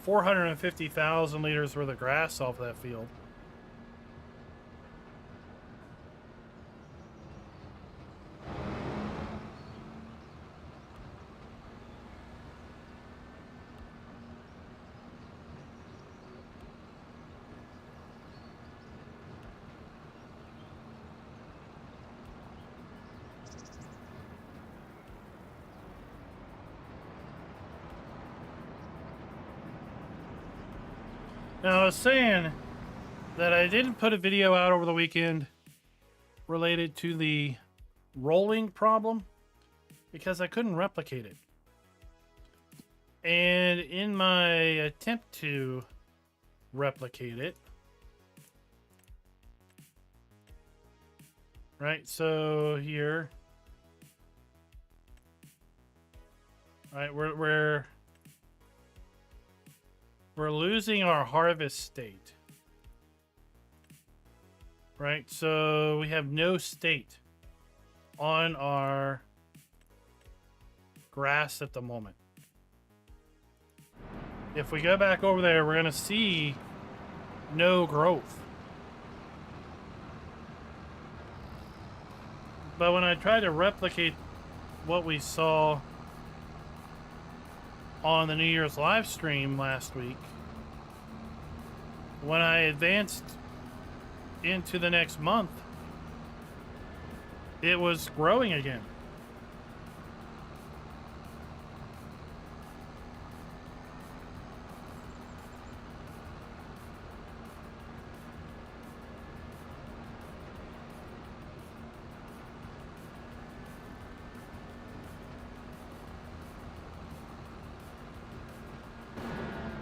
450,000 liters worth of grass off that field. Now, I was saying, that I didn't put a video out over the weekend related to the rolling problem because I couldn't replicate it. And in my attempt to replicate it, right, so here, right, we're losing our harvest state. Right, so we have no state on our grass at the moment. If we go back over there, we're gonna see no growth. But when I try to replicate what we saw on the New Year's live stream last week, when I advanced into the next month, it was growing again.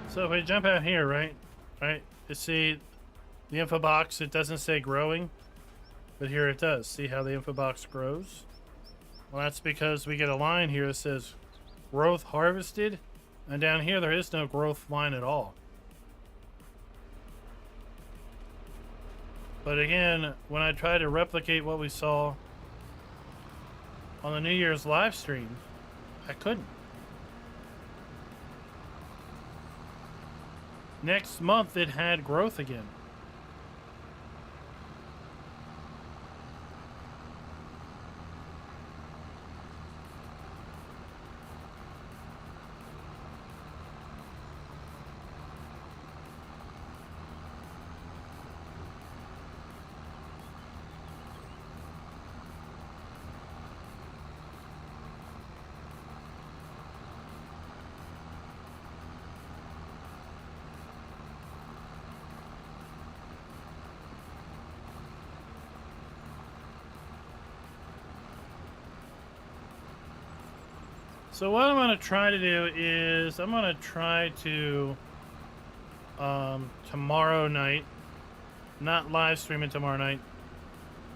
So if we jump out here, right, you see the info box, it doesn't say growing, but here it does. See how the info box grows? Well, that's because we get a line here that says growth harvested, and down here there is no growth line at all. But again, when I try to replicate what we saw on the New Year's live stream, I couldn't. Next month it had growth again. So what I'm going to try to do is I'm going to try to tomorrow night, not live streaming tomorrow night.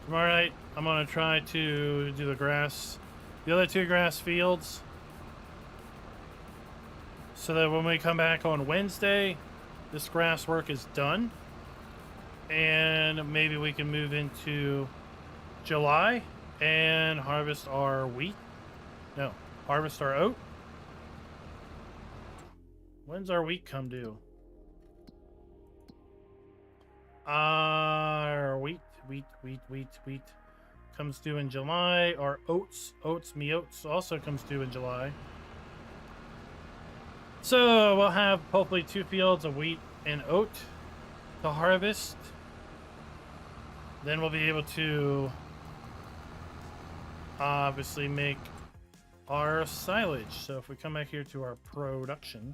Tomorrow night I'm going to try to do the grass, the other two grass fields, so that when we come back on Wednesday, this grass work is done, and maybe we can move into July and harvest our wheat. No. Harvest our oat. When's our wheat come due? Our wheat comes due in July. Our oats also comes due in July. So we'll have hopefully 2 fields of wheat and oat to harvest. Then we'll be able to obviously make our silage. So if we come back here to our production,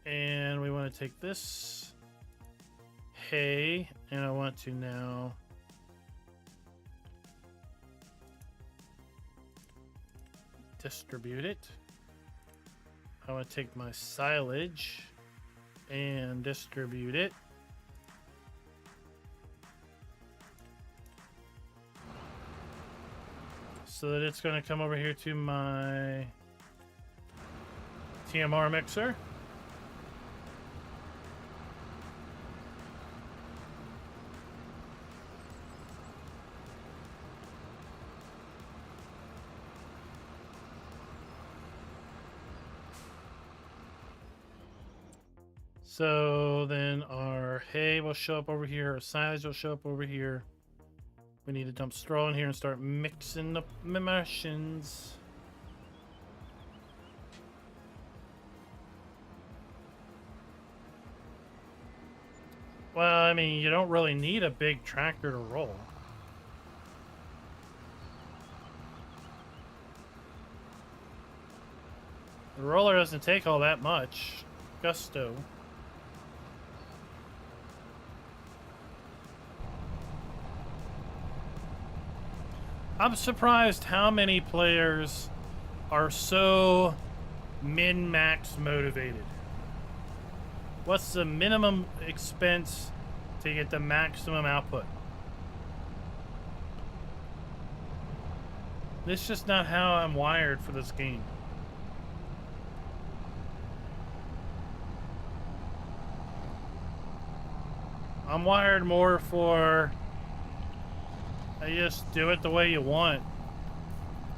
and we want to take this hay, and I want to now distribute it. I want to take my silage and distribute it. So that it's going to come over here to my TMR mixer. So then our hay will show up over here, our silage will show up over here. We need to dump straw in here and start mixing up emulsions. Well, I mean, you don't really need a big tractor to roll. The roller doesn't take all that much gusto. I'm surprised how many players are so min-max motivated. What's the minimum expense to get the maximum output? This is just not how I'm wired for this game. I'm wired more for, I just do it the way you want.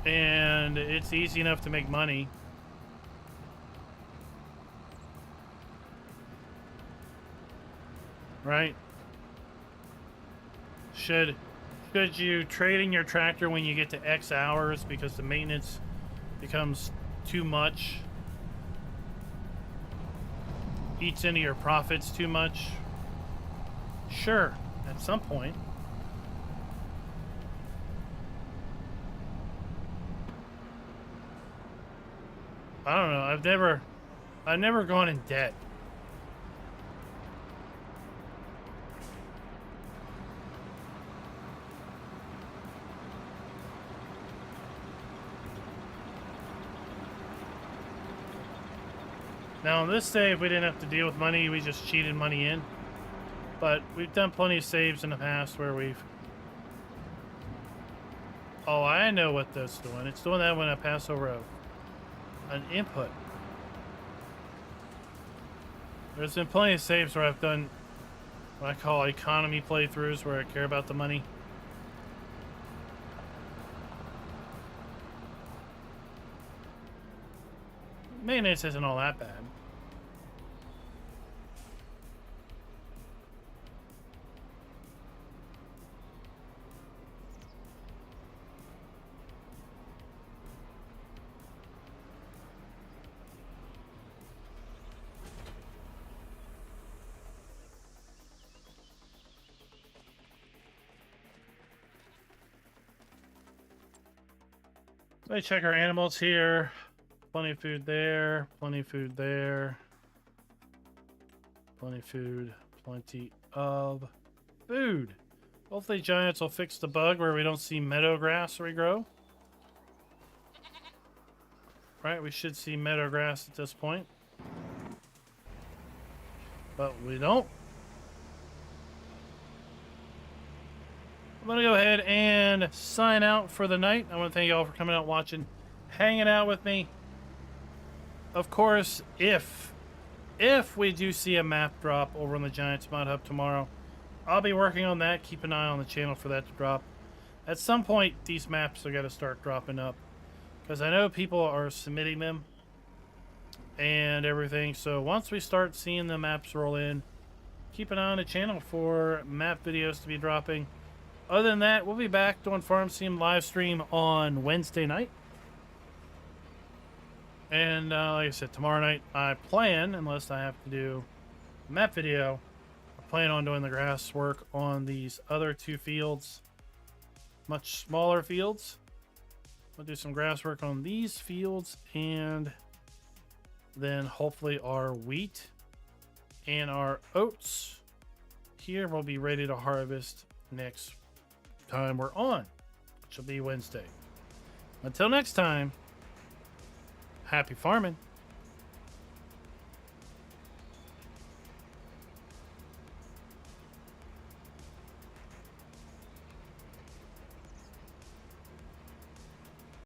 And it's easy enough to make money. Right? Should you trade in your tractor when you get to X hours because the maintenance becomes too much? Eats into your profits too much? Sure, at some point. I don't know. I've never gone in debt. Now on this save, we didn't have to deal with money. We just cheated money in. But we've done plenty of saves in the past where we've... Oh, I know what that's doing. It's doing that when I pass over an input. There's been plenty of saves where I've done what I call economy playthroughs, where I care about the money. Maintenance isn't all that bad. Let me check our animals here. Plenty of food there. Plenty of food there. Plenty of food. Plenty of food. Hopefully Giants will fix the bug where we don't see meadow grass regrow. Right, we should see meadow grass at this point. But we don't. I'm going to go ahead and sign out for the night. I want to thank you all for coming out, watching, hanging out with me. Of course, if we do see a map drop over on the Giants Mod Hub tomorrow, I'll be working on that. Keep an eye on the channel for that to drop. At some point, these maps are going to start dropping up, because I know people are submitting them and everything. So once we start seeing the maps roll in, keep an eye on the channel for map videos to be dropping. Other than that, we'll be back doing Farm Sim live stream on Wednesday night. And like I said, tomorrow night I plan, unless I have to do a map video, I plan on doing the grass work on these other two fields, much smaller fields. We'll do some grass work on these fields, and then hopefully our wheat and our oats here will be ready to harvest next time we're on, which will be Wednesday. Until next time, happy farming.